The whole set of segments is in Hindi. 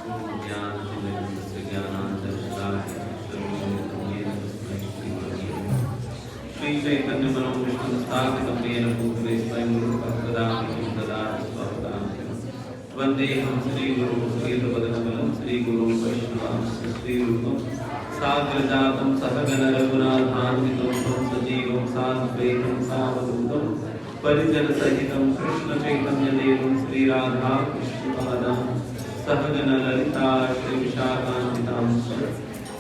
ओम ज्ञानतिमिरन्दस्य ज्ञानाञ्जनशलाकया चक्षुरुन्मीलितं तस्मै श्रीगुरवे श्रीचैतन्यमनोभीष्टं स्थापितं येन भूतले स्वयं रूपः ददामि ददाति स्वपदान्तिकं वन्देऽहं श्रीगुरुं श्रीयुतपदकमलं श्रीगुरुं वैष्णवांश्च श्रीरूपं साग्रजातं सहगणरघुनाथान्वितं तं सजीवं साद्वैतं सावधूतं परिजनसहितं कृष्णचैतन्यदेवं श्रीराधाकृष्णपादां सहगणललिता श्रीविशाखान्वितांश्च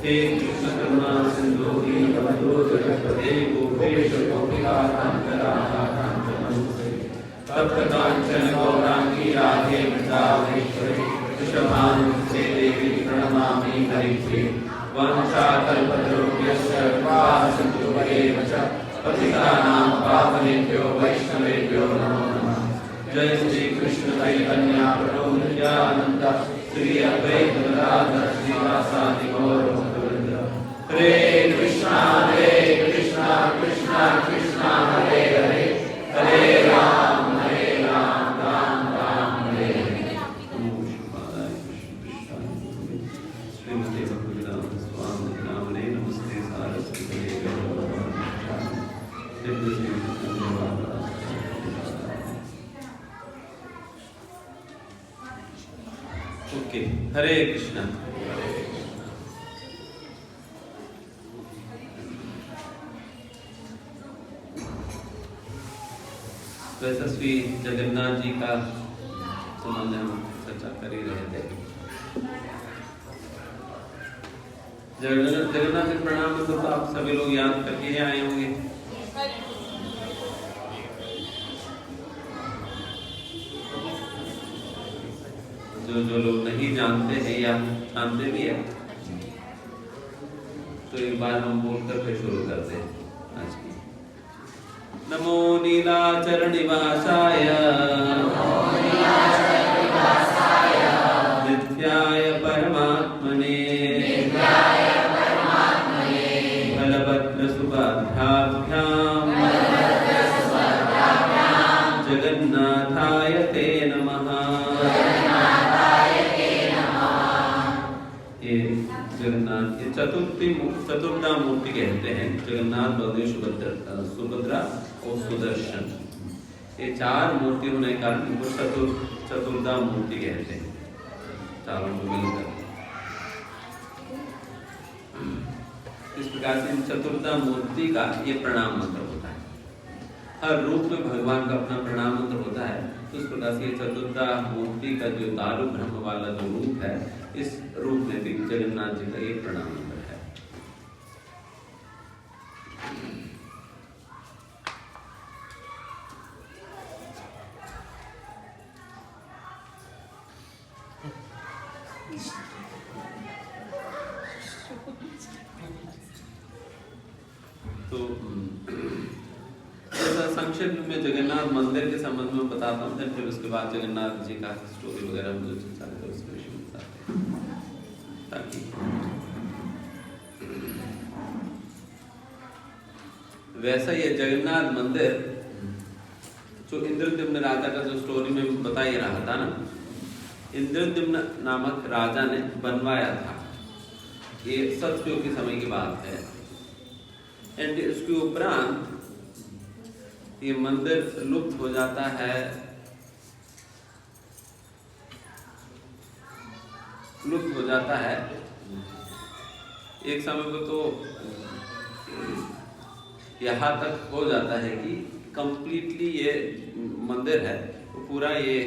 हे कृष्ण करुणा सिंधु दीनबन्धो जगत्पते गोपेश गोपिकाकान्त तप्त कांचन गौरांगी राधे वृंदावनेश्वरी वृषभानुसुते देवी प्रणमामि हरिप्रिये वाञ्छाकल्पतरुभ्यश्च कृपासिन्धु एव च पतितानां पावनेभ्यो वैष्णवेभ्यो नमो नमः। जय श्री कृष्ण चैतन्य प्रभु नित्यानंद श्री अद्वैत गदाधर श्रीवासादि गौर भक्तवृंद। हरे कृष्णा कृष्णा कृष्णा हरे हरे हरे राम राम राम हरे हरे। नमो शिवाय कृष्ण कृष्णाय श्रीमते भक्तिवेदांत स्वामी नामने नमस्ते सारस्वती ओके। हरे कृष्णा। तो यशस्वी जगन्नाथ जी का संबंध हम चर्चा कर ही रहे थे। जगन्नाथ के प्रणाम में तो आप सभी लोग याद करके ही आए होंगे। जो लोग नहीं जानते हैं या जानते भी है तो एक बार हम बोलकर फिर शुरू करते हैं आज की। नमो नीलाचर निवासाय नित्याय परमात्मने बलभद्र सुभद्राभ्याम जगन्नाथाय ते नमः। जगन्नाथ ये चतुर्धा मूर्ति कहते हैं। जगन्नाथ बलदेव सुभद्रा और सुदर्शन, ये चार मूर्ति होने के कारण इनको चतुर्धा मूर्ति कहते हैं, चारों को मिलकर। इस प्रकार से इन चतुर्धा मूर्ति का ये प्रणाम मंत्र होता है। हर रूप में भगवान का अपना प्रणाम मंत्र होता है। तो इस प्रकार से चतुर्धा मूर्ति का जो दारु ब्रह्म वाला जो रूप है, इस रूप में भी जगन्नाथ जी का ये प्रणाम मंत्र है। तो संक्षिप्त में जगन्नाथ मंदिर के संबंध में बताता हूँ, फिर उसके बाद जगन्नाथ जी का स्टोरी वगैरह हम जो चर्चा करें उसके विषय में बताते हैं। ताकि वैसा ये जगन्नाथ मंदिर जो इंद्रद्युम्न राजा का जो स्टोरी में बता ही रहा था ना, इंद्रद्युम्न नामक राजा ने बनवाया था। ये सतयुग के समय की बात है। एंड इसके उपरांत ये मंदिर लुप्त हो जाता है। एक समय पे तो यहाँ तक हो जाता है कि कंप्लीटली ये मंदिर है तो पूरा ये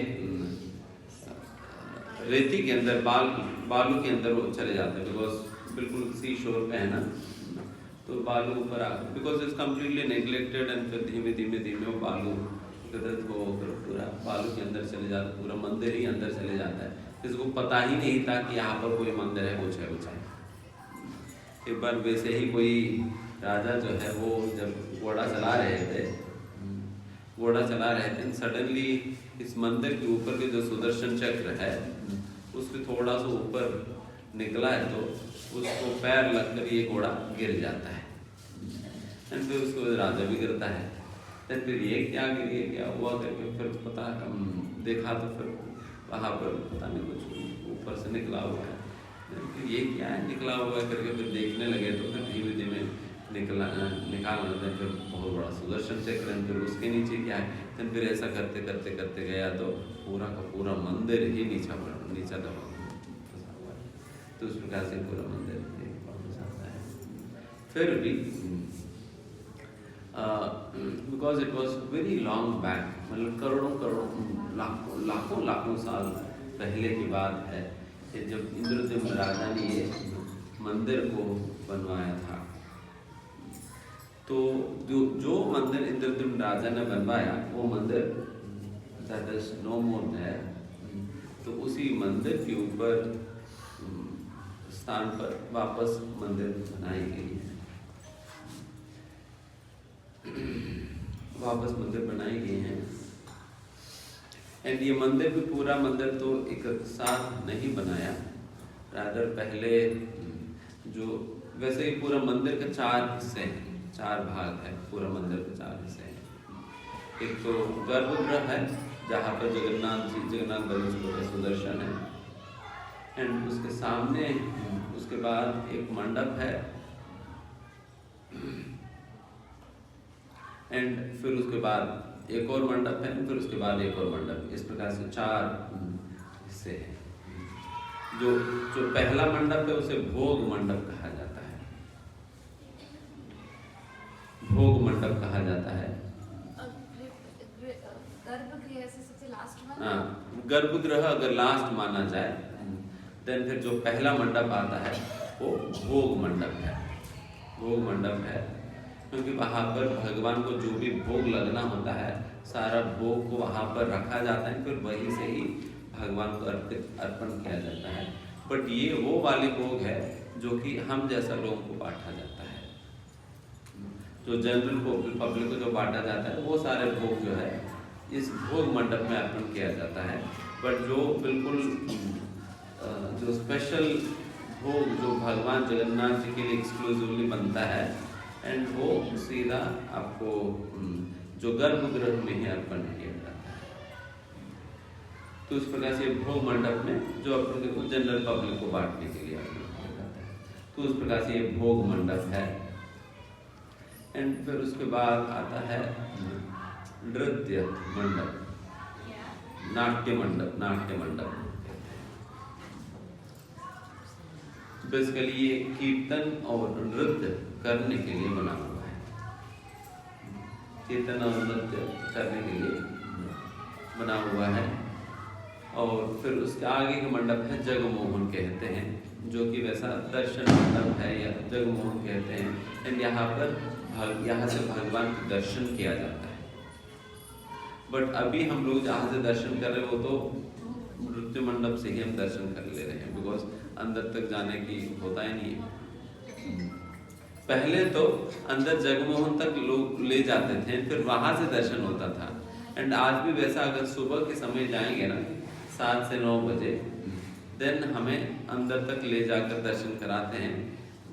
रेती के अंदर बालू के अंदर वो चले जाते हैं। बिकॉज बिल्कुल सी शोर पे है ना, तो बालू ऊपर आकर because it's completely neglected and फिर धीमे धीमे वो बालू को पूरा बालू के अंदर चले जाता, पूरा मंदिर ही अंदर चले जाता है। किसी को पता ही नहीं था कि यहाँ पर कोई मंदिर है, कुछ है। एक बार वैसे ही कोई राजा जो है वो जब घोड़ा चला रहे थे सडनली इस मंदिर के ऊपर के जो सुदर्शन चक्र है उसके थोड़ा सा ऊपर निकला है तो उसको पैर लगकर ये घोड़ा गिर जाता है। एंड फिर उसको राजा भी गिरता है। फिर ये क्या हुआ करके फिर देखा तो फिर वहाँ पर पता नहीं कुछ ऊपर से निकला हुआ है। फिर ये क्या है निकला हुआ है करके फिर देखने लगे तो फिर धीमे धीमे निकाल लेते हैं। फिर बहुत बड़ा सुदर्शन चक्र है, फिर उसके नीचे क्या है, फिर ऐसा करते करते करते गया तो पूरा का पूरा मंदिर ही नीचा दबा हुआ है। तो उस प्रकार से पूरा मंदिर वापस आता है। फिर भी because it was very long back, मतलब करोड़ों लाखों साल पहले की बात है कि जब इंद्रद्युम्न राजा ने ये मंदिर को बनवाया था। तो जो मंदिर इंद्रद्युम्न राजा ने बनवाया वो मंदिर that is no more there. तो उसी मंदिर के ऊपर स्थान पर वापस मंदिर बनाई गई है, वापस मंदिर बनाई गई है। एंड ये मंदिर भी पूरा मंदिर तो एक साथ नहीं बनाया, रादर पहले जो वैसे ही पूरा मंदिर के 4 हिस्से हैं, 4 भाग है पूरा मंदिर के 4 हिस्से हैं। एक तो गर्भगृह है जहाँ पर जगन्नाथ बलि सुदर्शन है। एंड उसके सामने उसके बाद एक मंडप है। एंड फिर उसके बाद एक और मंडप है, फिर उसके बाद एक और मंडप। इस प्रकार से 4 हिस्से हैं। जो पहला मंडप है उसे भोग मंडप कहा जाता है, भोग मंडप कहा जाता है। गर्भगृह अगर लास्ट माना जाए देन फिर जो पहला मंडप आता है वो भोग मंडप है। भोग मंडप है क्योंकि वहाँ पर भगवान को जो भी भोग लगना होता है सारा भोग को वहाँ पर रखा जाता है, फिर वहीं से ही भगवान को अर्पण किया जाता है। बट ये वो वाले भोग है जो कि हम जैसा लोगों को बांटा जाता है, जो जनरल पब्लिक को जो बांटा जाता है वो सारे भोग जो है इस भोग मंडप में अर्पण किया जाता है। बट जो बिल्कुल जो स्पेशल भोग जो भगवान जगन्नाथ जी के लिए एक्सक्लूसिवली बनता है एंड वो सीधा आपको जो गर्भगृह में ही अर्पण किया जाता है। तो इस प्रकार से भोग मंडप में जो अपन जनरल पब्लिक को बांटने के लिए अर्पण किया जाता है, तो उस प्रकार से ये भोग मंडप है। एंड फिर उसके बाद आता है नृत्य मंडप, नाट्य मंडप। बेसिकली ये कीर्तन और नृत्य करने के लिए बना हुआ है, कीर्तन और नृत्य करने के लिए बना हुआ है। और फिर उसके आगे का मंडप है जगमोहन कहते हैं, जो कि वैसा दर्शन मंडप है या जगमोहन कहते हैं। एंड यहाँ से भगवान का दर्शन किया जाता है। बट अभी हम लोग जहाँ से दर्शन कर रहे हैं वो तो नृत्य मंडप से ही हम दर्शन कर ले रहे हैं, बिकॉज अंदर तक जाने की होता ही नहीं है। पहले तो अंदर जगमोहन तक लोग ले जाते थे, फिर वहां से दर्शन होता था। एंड आज भी वैसा अगर सुबह के समय जाएंगे ना 7 से 9 बजे, देन हमें अंदर तक ले जाकर दर्शन कराते हैं।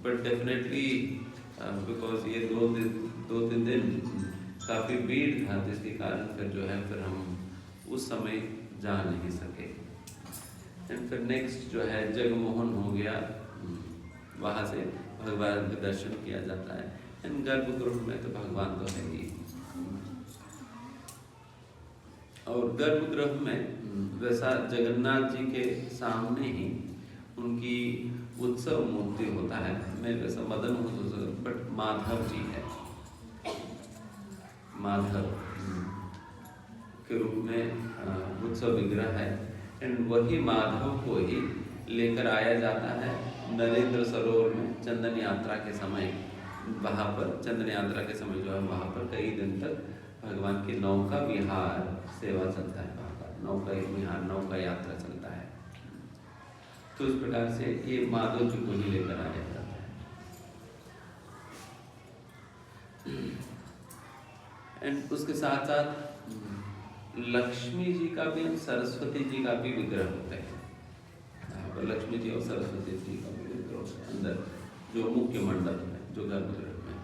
बट डेफिनेटली बिकॉज ये 2-3 दिन काफ़ी भीड़ था, जिसके कारण फिर जो है फिर हम उस समय जा नहीं सके। एंड फिर नेक्स्ट जो है जगमोहन हो गया, वहाँ से भगवान के दर्शन किया जाता है। एंड गर्भगृह में तो भगवान तो है ही, और गर्भगृह में वैसा जगन्नाथ जी के सामने ही उनकी उत्सव मूर्ति होता है। मैं वैसा मदन मोहन बट माधव जी है, माधव के रूप में उत्सव विग्रह है। एंड वही माधव को ही लेकर आया जाता है नरेंद्र सरोवर में चंदन यात्रा के समय। वहाँ पर चंदन यात्रा के समय जो है वहाँ पर कई दिन तक भगवान की नौका विहार सेवा चलता है, वहाँ पर नौका विहार नौका यात्रा चलता है। तो इस प्रकार से ये माधव जी को ही लेकर आया जाता है। एंड उसके साथ साथ लक्ष्मी जी का भी, सरस्वती जी का भी विग्रह होता है। यहाँ पर लक्ष्मी जी और सरस्वती जी का भी विग्रह अंदर जो मुख्य मंडप है, जो गर्भगृह में।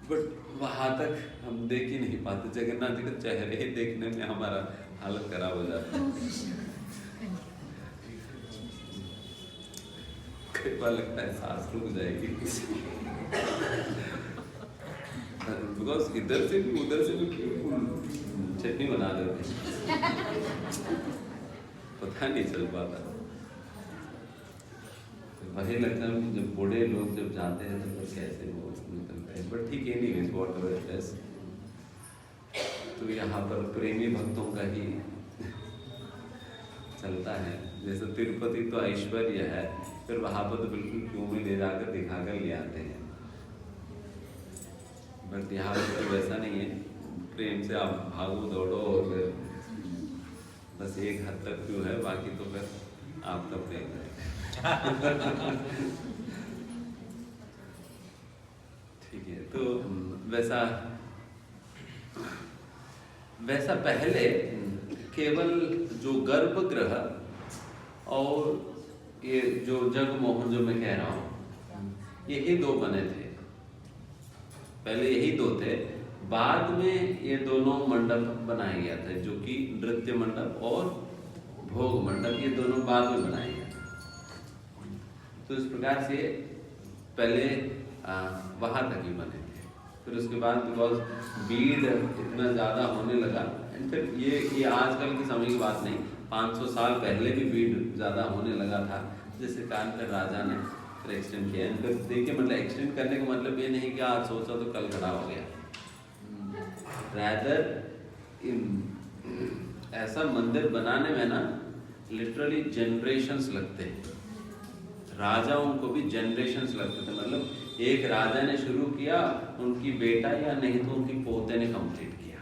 बट वहाँ तक हम देख ही नहीं पाते, जगन्नाथ जी के चेहरे देखने में हमारा हालत खराब हो जाता है। कई बार लगता है सांस रुक जाएगी, बिकॉज इधर से भी उधर से भी चटनी बना देते, पता नहीं चल पाता। वही लगता है कि जब बूढ़े लोग जब जाते हैं तो फिर कैसे वो निकलते हैं। बट ठीक है, एनीवेज व्हाटएवर इट इज। तो यहाँ पर प्रेमी भक्तों का ही चलता है। जैसे तिरुपति तो ऐश्वर्य है, फिर वहाँ पर तो बिल्कुल क्यों में ले जाकर दिखा कर ले आते हैं। बट यहाँ पर तो वैसा नहीं है, प्रेम से आप भागो दौड़ो और फिर बस एक हद तक क्यों है, बाकी तो फिर आपका प्रेम है। ठीक है, तो वैसा पहले केवल जो गर्भगृह और ये जो जगमोहन जो मैं कह रहा हूँ, यही दो बने थे। पहले यही दो थे, बाद में ये दोनों मंडप बनाया गया था, जो कि नृत्य मंडप और भोग मंडप, ये दोनों बाद में बनाए गए। तो इस प्रकार से पहले वहाँ तक ही बने थे। फिर उसके बाद बिकॉज भीड़ इतना ज़्यादा होने लगा, एंड फिर ये आजकल के समय की बात नहीं, 500 साल पहले भी भीड़ ज़्यादा होने लगा था, जिसके कारण फिर राजा ने फिर एक्सटेंड किया। फिर देखिए, मतलब एक्सटेंड करने का मतलब ये नहीं कि आज सोचा तो कल खड़ा हो गया। रैदर ऐसा मंदिर बनाने में ना लिटरली जनरेशंस लगते हैं। राजाओं को भी जनरेशंस लगते थे, मतलब एक राजा ने शुरू किया, उनकी बेटा या नहीं तो उनकी पोते ने कंप्लीट किया।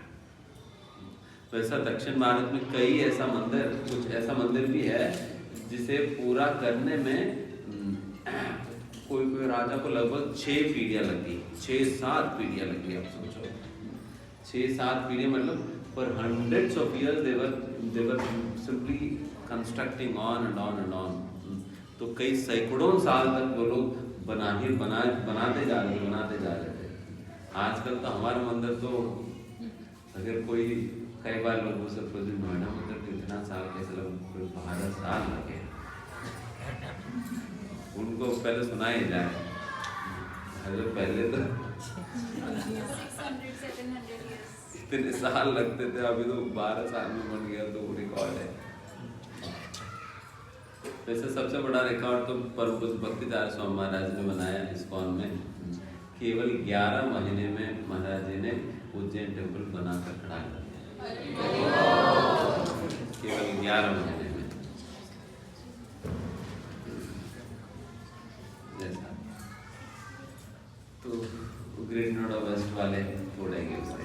वैसा दक्षिण भारत में कई ऐसा मंदिर, कुछ ऐसा मंदिर भी है जिसे पूरा करने में कोई राजा को लगभग 6 पीढ़ियां लगी, 6-7 पीढ़ियां लगी। आप सोचो 6-7 पीढ़ियां, मतलब for hundreds of years they were simply constructing on and on and on। तो कई सैकड़ों साल तक वो लोग बनाते जा रहे थे। आजकल तो हमारा मंदिर तो अगर कोई, कई बार लोगों से पूछे नोएडा मंदिर कितना साल, कैसे लगे, 12 साल लगे। उनको पहले सुनाया जाए, अरे पहले तो इतने साल लगते थे, अभी तो 12 साल में बन गया, तो वो रिकॉर्ड है। वैसे सबसे बड़ा रिकॉर्ड तो परम पूज्य भक्तिधारा स्वामी महाराज ने बनाया इस्कॉन में। केवल 11 महीने में महाराज जी ने उज्जैन टेम्पल बनाकर खड़ा कर दिया, केवल 11 महीने में। जैसा तो ग्रेट नोएडा वेस्ट वाले तोड़ेंगे उसे।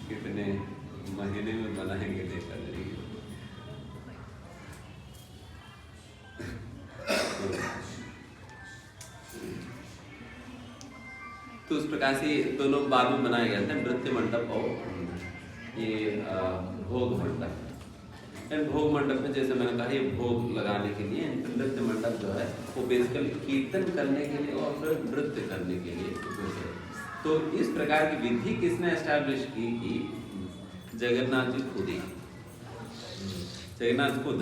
कितने महीने में बनाएंगे देखा जाएगा। तो उस प्रकार से दोनों बाद में बनाए गए थे, नृत्य मंडप और ये भोग मंडप। एंड भोग मंडप में जैसे मैंने कहा, ये भोग लगाने के लिए, नृत्य मंडप जो है वो बेसिकली कीर्तन करने के लिए और फिर नृत्य करने के लिए। तो इस प्रकार की विधि किसने एस्टैब्लिश की? जगन्नाथ जी खुद ही। जगन्नाथ खुद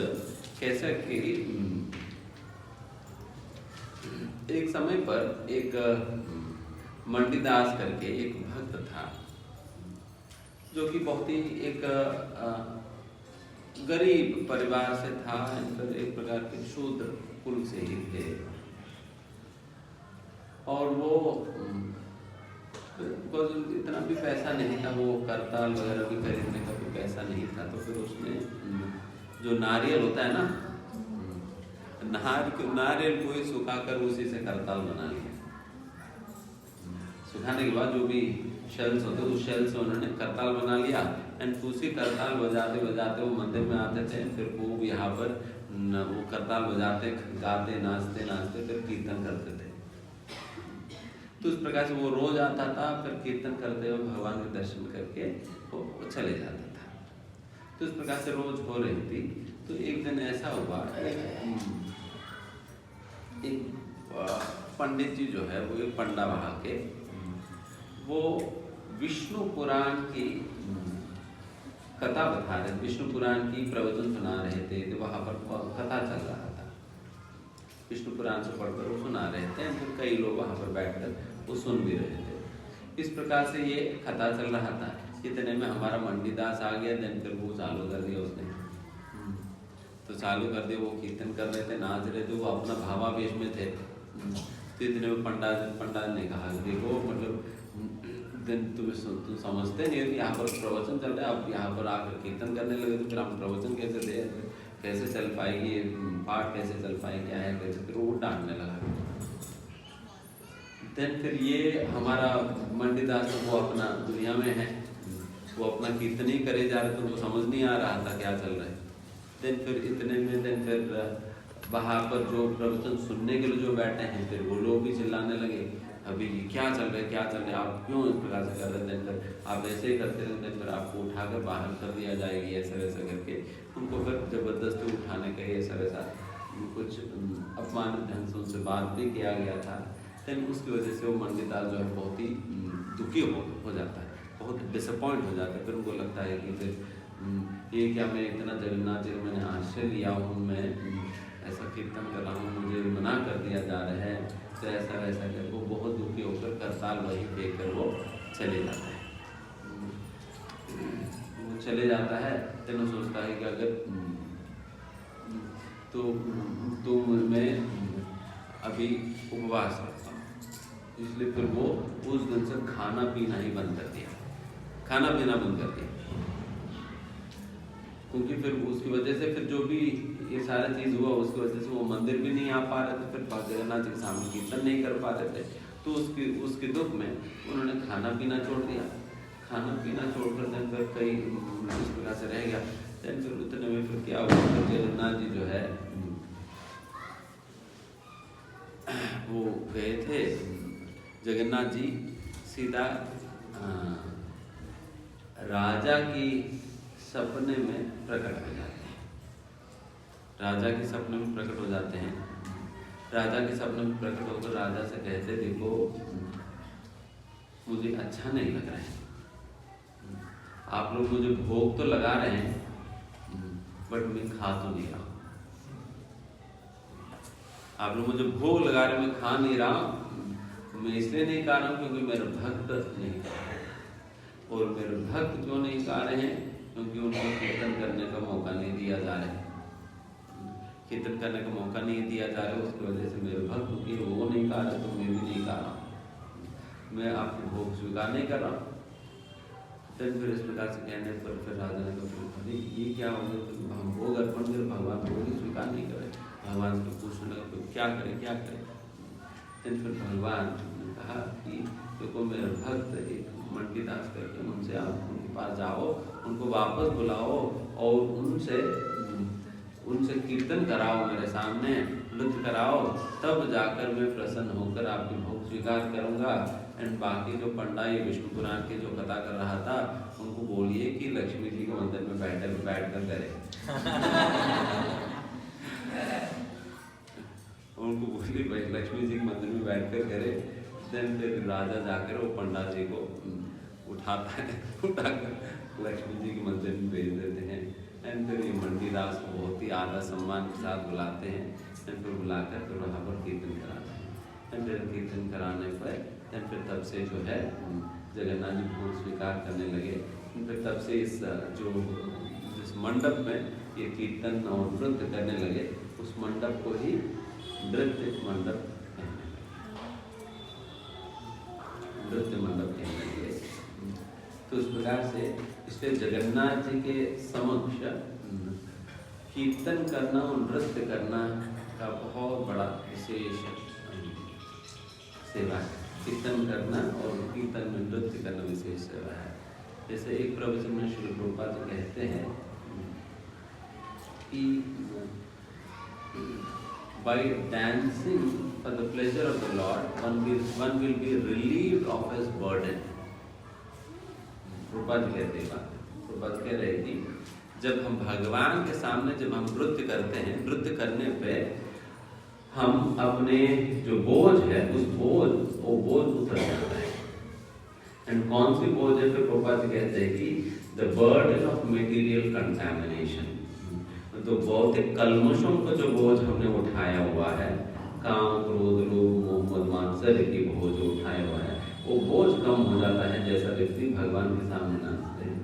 कैसे कि एक समय पर एक मंडीदास करके एक भक्त था, जो कि बहुत ही एक गरीब परिवार से था, एक प्रकार के शूद्र कुल से ही थे। और वो इतना भी पैसा नहीं था, वो करताल वगैरह भी खरीदने का भी पैसा नहीं था। तो फिर उसने जो नारियल होता है ना, नारियल को ही सुखाकर उसी से करताल बना लिया। सुखाने के बाद जो भी शेल्स होते उस शेल से उन्होंने करताल बना लिया। एंड उसी करताल बजाते बजाते वो मंदिर में आते थे। फिर वो यहाँ पर वो करताल बजाते, गाते, नाचते नाचते फिर कीर्तन करते थे। तो इस प्रकार से वो रोज आता था, फिर कीर्तन करते हुए भगवान के दर्शन करके वो चले जाता था। तो इस प्रकार से रोज हो रही थी। तो एक दिन ऐसा हुआ, एक पंडित जी जो है वो एक पंडा वहाँ के, वो विष्णु पुराण की कथा बता रहे, विष्णु पुराण की प्रवचन सुना रहे थे, तो वहाँ पर कथा चल रहा था, विष्णु पुराण से पढ़कर वो सुना रहे थे, फिर कई लोग वहाँ पर बैठकर वो सुन भी रहे थे। इस प्रकार से ये कथा चल रहा था। इतने में हमारा मंडीदास आ गया, देन फिर वो चालू कर दिया उसने, तो चालू कर दिया, वो कीर्तन कर रहे थे, नाच रहे थे, वो अपना भावावेश में थे। तो इतने में पंडाल ने कहा, देखो मतलब तुम समझते नहीं हो कि यहाँ पर प्रवचन चल रहा है, आप यहाँ पर आकर कीर्तन करने लगे, तो फिर हम प्रवचन कैसे दे, कैसे चल पाएगी, पाठ कैसे चल पाएगी, क्या है कैसे, फिर वो डांटने लगा। देन फिर ये हमारा मंडीदास वो अपना दुनिया में है, वो अपना कीर्तन ही करे जा रहे, तो उनको समझ नहीं आ रहा था क्या चल रहा है। देन फिर इतने में देन फिर वहाँ पर जो प्रवचन सुनने के लिए जो बैठे हैं, फिर वो लोग भी चिल्लाने लगे, अभी क्या चल रहा है, क्या चल रहा है, आप क्यों इस प्रकार से कर रहे हैं, फिर आप ऐसे ही करते रहते हैं, फिर आपको उठाकर बाहर कर दिया जाएगी, ऐसा वैसा करके उनको फिर ज़बरदस्ती उठाने का ऐसा वैसा कुछ अपमानित ढंग से उनसे बात भी किया गया था। देन उसकी वजह से वो मंडीदास जो है बहुत ही दुखी हो जाता है, बहुत डिसअपॉइंट हो जाता है। फिर उनको लगता है कि फिर ये क्या, मैं इतना जगन्नाथ जी मैंने आश्रय लिया हूँ, मैं ऐसा कीर्तन कर रहा हूँ, मुझे मना कर दिया जा रहा है, तो ऐसा वैसा कर वो बहुत दुखी होकर करताल वही देख कर वो चले जाता है। वो चले जाता है, तो वो सोचता है कि अगर तो मैं अभी उपवास रखता हूँ, इसलिए फिर वो उस दिन से खाना पीना ही बंद कर दिया, खाना पीना बंद कर दिया। क्योंकि फिर उसकी वजह से फिर जो भी ये सारा चीज़ हुआ, उसकी वजह से वो मंदिर भी नहीं आ पा रहे थे, फिर जगन्नाथ जी के सामने कीर्तन नहीं कर पा रहे थे, तो उसके दुख में उन्होंने खाना पीना छोड़ दिया। खाना पीना छोड़कर देन फिर कई इस प्रकार से रह गया। देन फिर उतने में फिर क्या हुआ, तो जगन्नाथ जी जो है वो गए थे, जगन्नाथ जी सीधा राजा की सपने में प्रकट हो जाते हैं, राजा के सपने में प्रकट हो जाते हैं। राजा के सपने में प्रकट होकर राजा से कहते, देखो मुझे अच्छा नहीं लग रहा है, आप लोग मुझे भोग तो लगा रहे हैं, बट मैं खा तो नहीं रहा हूँ। आप लोग मुझे भोग लगा रहे, मैं खा नहीं रहा हूँ। मैं इसलिए नहीं खा रहा हूँ क्योंकि मेरे भक्त नहीं खा रहे, और मेरे भक्त क्यों नहीं खा रहे हैं, क्योंकि उनको कीर्तन करने का मौका नहीं दिया जा रहा है, कीर्तन करने का मौका नहीं दिया जा रहा है, उसकी वजह से मेरे भक्त क्योंकि वो नहीं खा रहे, तो मैं भी नहीं खा रहा हूँ, मैं आपको भोग स्वीकार नहीं कर रहा हूँ। फिर इस प्रकार से कहने पर फिर राजा ने कहा, ये क्या हो गया, तो हम भोग अर्पण कर, भगवान भोग ही स्वीकार नहीं करे। भगवान से पूछने लगा, तो क्या करे क्या करे। फिर भगवान ने कहा कि देखो मेरे भक्त एक मंडीदास करके, उनसे आप उनके पास जाओ, उनको वापस बुलाओ और उनसे कीर्तन कराओ, मेरे सामने नृत्य कराओ, तब जाकर मैं प्रसन्न होकर आपके भोग स्वीकार करूंगा। एंड बाकी जो पंडा ये विष्णु पुराण की जो कथा कर रहा था, उनको बोलिए कि लक्ष्मी जी के मंदिर में बैठ कर करे। उनको बोलिए भाई लक्ष्मी जी के मंदिर में बैठ कर करे। देन फिर राजा जाकर वो पंडा जी को उठाता है, उठाकर लक्ष्मी जी के मंदिर में भेज देते हैं। एंड फिर ये मंडीदास को बहुत ही आदर सम्मान के साथ बुलाते हैं, एंड फिर बुलाकर फिर वहाँ पर कीर्तन कराते हैं। एंड फिर कीर्तन कराने पर एंड फिर तब से जो है जगन्नाथ जी भोग स्वीकार करने लगे। फिर तब से जिस मंडप में ये कीर्तन और नृत्य करने लगे, उस मंडप को ही नृत्य मंडप कहने लगे। तो इस प्रकार से इसलिए जगन्नाथ जी के समक्ष कीर्तन करना और नृत्य करना का बहुत बड़ा विशेष सेवा है। कीर्तन करना और कीर्तन में नृत्य करना विशेष सेवा है। जैसे एक प्रवचन में श्री प्रभुपाद जी कहते हैं कि by dancing for the pleasure of the Lord, one will be relieved of his burden. Prabhupada कहते हैं, प्रभुपाद कह रहे कि जब हम भगवान के सामने जब हम नृत्य करते हैं, नृत्य करने पे हम अपने जो बोझ है वो बोझ उतर जाता है। एंड कौन सी बोझ है? फिर प्रभुपाद जी कहते हैं कि the burden of material contamination, तो भौतिक कल्मशों का जो बोझ हमने उठाया हुआ है, काम क्रोध लोभ मोह मद मात्सर्य की बोझ उठाया हुआ है, वो बोझ कम हो जाता है जैसा व्यक्ति भगवान के सामने नाचते हैं।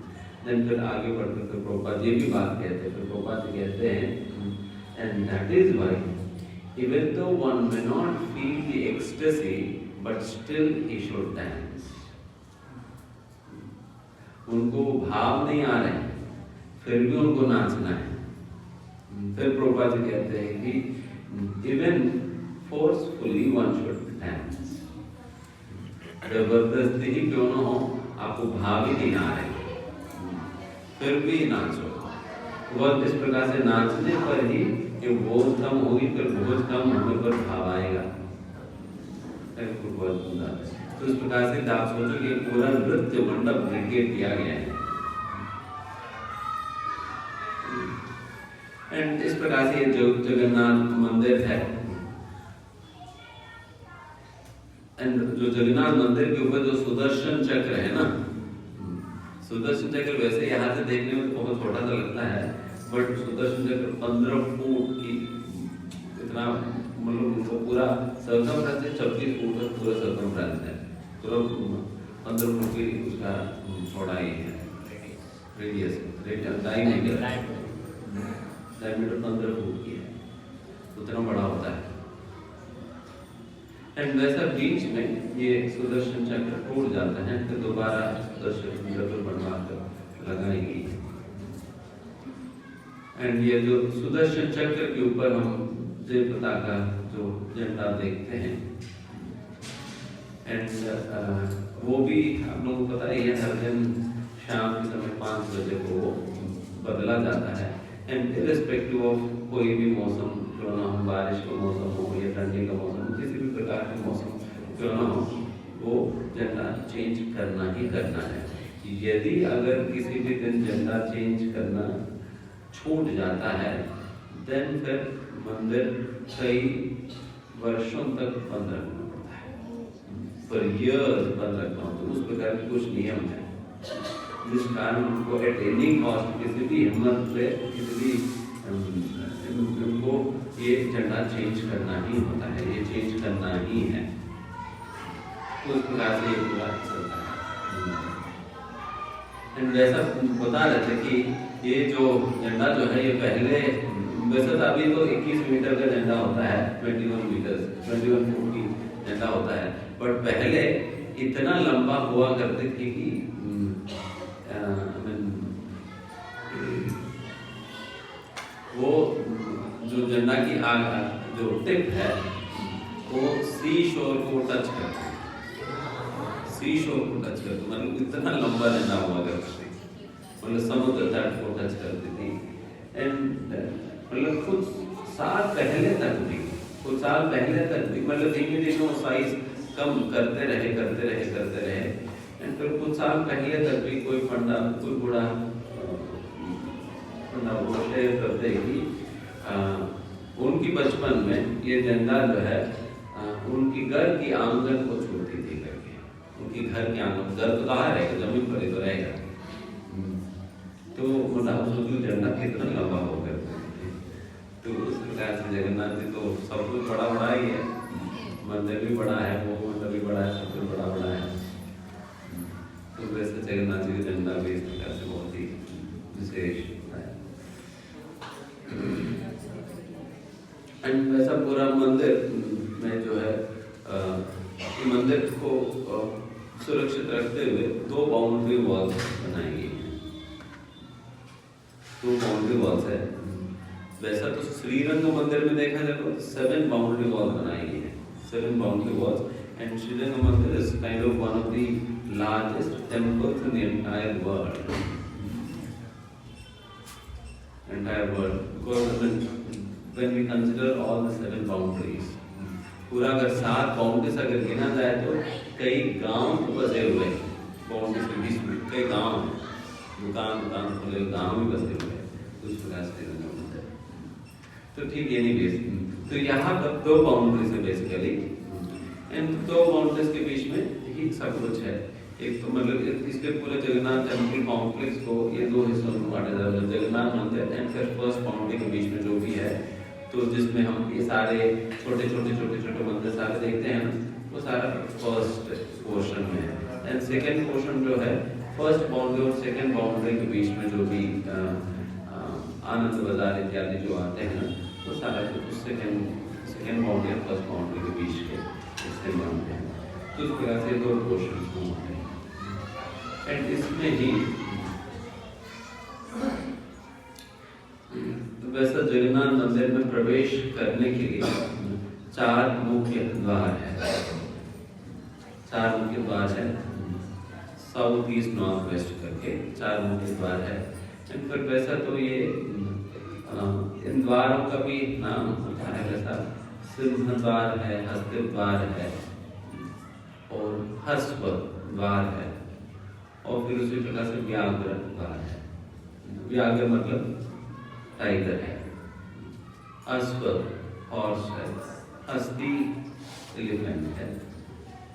देन फिर आगे बढ़कर फिर प्रभुपाद ये भी बात कहते हैं, फिर प्रभुपाद जी कहते हैं and that is why even though one may not feel the ecstasy but still he should dance. उनको भाव नहीं आ रहे फिर भी उनको नाचना है। फिर प्रभुपाद जी कहते हैं कि even forcefully one should dance, जबरदस्ती ही क्यों ना हो, आपको भाव ही नहीं आ रहे फिर भी नाचो। वह इस प्रकार से नाचने पर ही ये बोझ कम होगी, फिर बोझ कम होने पर भाव आएगा। तो इस प्रकार से आप सोचो कि पूरा नृत्य मंडप क्रिएट किया गया है। एंड इस प्रकार से ये जो जगन्नाथ मंदिर है, एंड जो जगन्नाथ मंदिर के ऊपर जो सुदर्शन चक्र है ना, सुदर्शन चक्र वैसे यहाँ से देखने में तो बहुत छोटा सा लगता है, बट सुदर्शन चक्र 15 फुट की इतना, मतलब पूरा सर्कमफ्रेंस है, 26 फुट का पूरा सर्कमफ्रेंस है, पूरा 15 फुट की उसका चौड़ाई है, रेडियस डायमीटर 15 फुट की है, उतना बड़ा होता है। एंड वैसा बीच में ये सुदर्शन चक्र टूट जाता है, फिर दोबारा सुदर्शन चक्र बनवा कर लगाई गई है। एंड ये जो सुदर्शन चक्र के ऊपर हम देव पताका जो झंडा देखते हैं, एंड वो भी आप लोगों को पता ही है, हर दिन शाम के समय 5 बजे को बदला जाता है। एंड इर्रिस्पेक्टिव ऑफ कोई भी मौसम क्यों ना हो, बारिश का मौसम हो या ठंडी का मौसम, किसी भी प्रकार के मौसम क्यों ना हो, वो झंडा चेंज करना ही करना है। यदि अगर किसी भी दिन झंडा चेंज करना छूट जाता है, देन फिर मंदिर कई वर्षों तक बंद रखना पड़ता है, पर इयर्स बंद रखना होता है। उस प्रकार के कुछ नियम है जिस कारण उनको एट एनी कॉस्ट, किसी भी हिम्मत से, किसी भी उनको ये झंडा चेंज करना ही होता है, ये चेंज करना ही है। तो उस प्रकार से ये पूरा चलता है। एंड जैसा बता रहे थे कि ये जो झंडा जो है, ये पहले वैसे तो अभी तो 21 मीटर का झंडा होता है, 21 फुट की झंडा होता है, बट पहले इतना लंबा हुआ करते थे कि वो जो झंडा की जो टिप है वो सी शोर को टच करती, सी शोर को टच करती, मतलब इतना लंबा झंडा हुआ करती थी, मतलब समुद्र तट को टच करती थी। एंड मतलब कुछ साल पहले तक भी, मतलब धीमे धीमे वो साइज कम करते रहे। एंड फिर कुछ साल पहले तक भी कोई पंडा, कोई बूढ़ा वो शेयर करते हैं कि उनकी बचपन में ये झंडा जो है उनकी घर की आंगन को छूती थी करके, उनकी घर के आंगन, घर तो कहाँ रहेगा, जमीन पर ही तो रहेगा। तो मतलब उसको झंडा कितना लंबा होगा। तो उस प्रकार से जगन्नाथ जी तो सब कुछ बड़ा ही है, मंदिर भी बड़ा है, वो मंदिर भी बड़ा है, सब कुछ बड़ा है। तो वैसे जगन्नाथ जी का झंडा भी इस प्रकार से बहुत ही विशेष है। एंड वैसा पूरा मंदिर में जो है मंदिर को सुरक्षित रखते हुए 2 बाउंड्री वॉल्स बनाई गई हैं। 2 बाउंड्री वॉल्स है। वैसा तो श्रीरंग मंदिर में देखा जाए तो 7 बाउंड्री वॉल्स बनाई गई है, 7 बाउंड्री वॉल्स। एंड श्रीरंग मंदिर is kind of one of the largest temples in the entire world, because when we consider all the 7 boundaries, पूरा अगर 7 बाउंड्रीज अगर गिना जाए तो कई गांव बसे हुए हैं बाउंड्रीज के बीच में, कई गांव, दुकान खुले गांव भी बसे हुए हैं उस प्रकार से। तो ठीक है, नहीं, तो यहाँ पर 2 बाउंड्रीज है बेसिकली, एंड 2 बाउंड्रीज के बीच में ही सब कुछ है। एक तो मतलब इसके पूरे जगन्नाथ टेम्पल कॉम्प्लेक्स को ये दो हिस्सों में बांटा जाता है, जगन्नाथ मंदिर एंड फिर फर्स्ट बाउंड्री के बीच में जो भी है, तो जिसमें हम ये सारे छोटे छोटे मंदिर सारे देखते हैं ना, वो सारा फर्स्ट पोर्शन में है। एंड सेकेंड पोर्शन जो है फर्स्ट बाउंड्री और सेकेंड बाउंड्री के बीच में जो भी आनंद बाजार इत्यादि जो आते हैं ना, वो सारा उस सेकेंड बाउंड्री और फर्स्ट बाउंड्री के बीच के हिस्से में आते हैं। तो इस प्रकार से दो पोर्शन होते हैं। एंड इसमें ही वैसा जगन्नाथ मंदिर में प्रवेश करने के लिए 4 मुख्य द्वार है। 4 मुख्य द्वार है, साउथ ईस्ट नॉर्थ वेस्ट करके 4 मुख्य द्वार है। फिर वैसा तो ये इन द्वारों का भी नाम होता है, वैसा सिंह द्वार है, हस्त द्वार है और हस्व द्वार है, और फिर उसी प्रकार से व्याघ्र द्वार है। व्याघ्र मतलब टाइगर है, अश्व हॉर्स है, हस्ती एलिफेंट है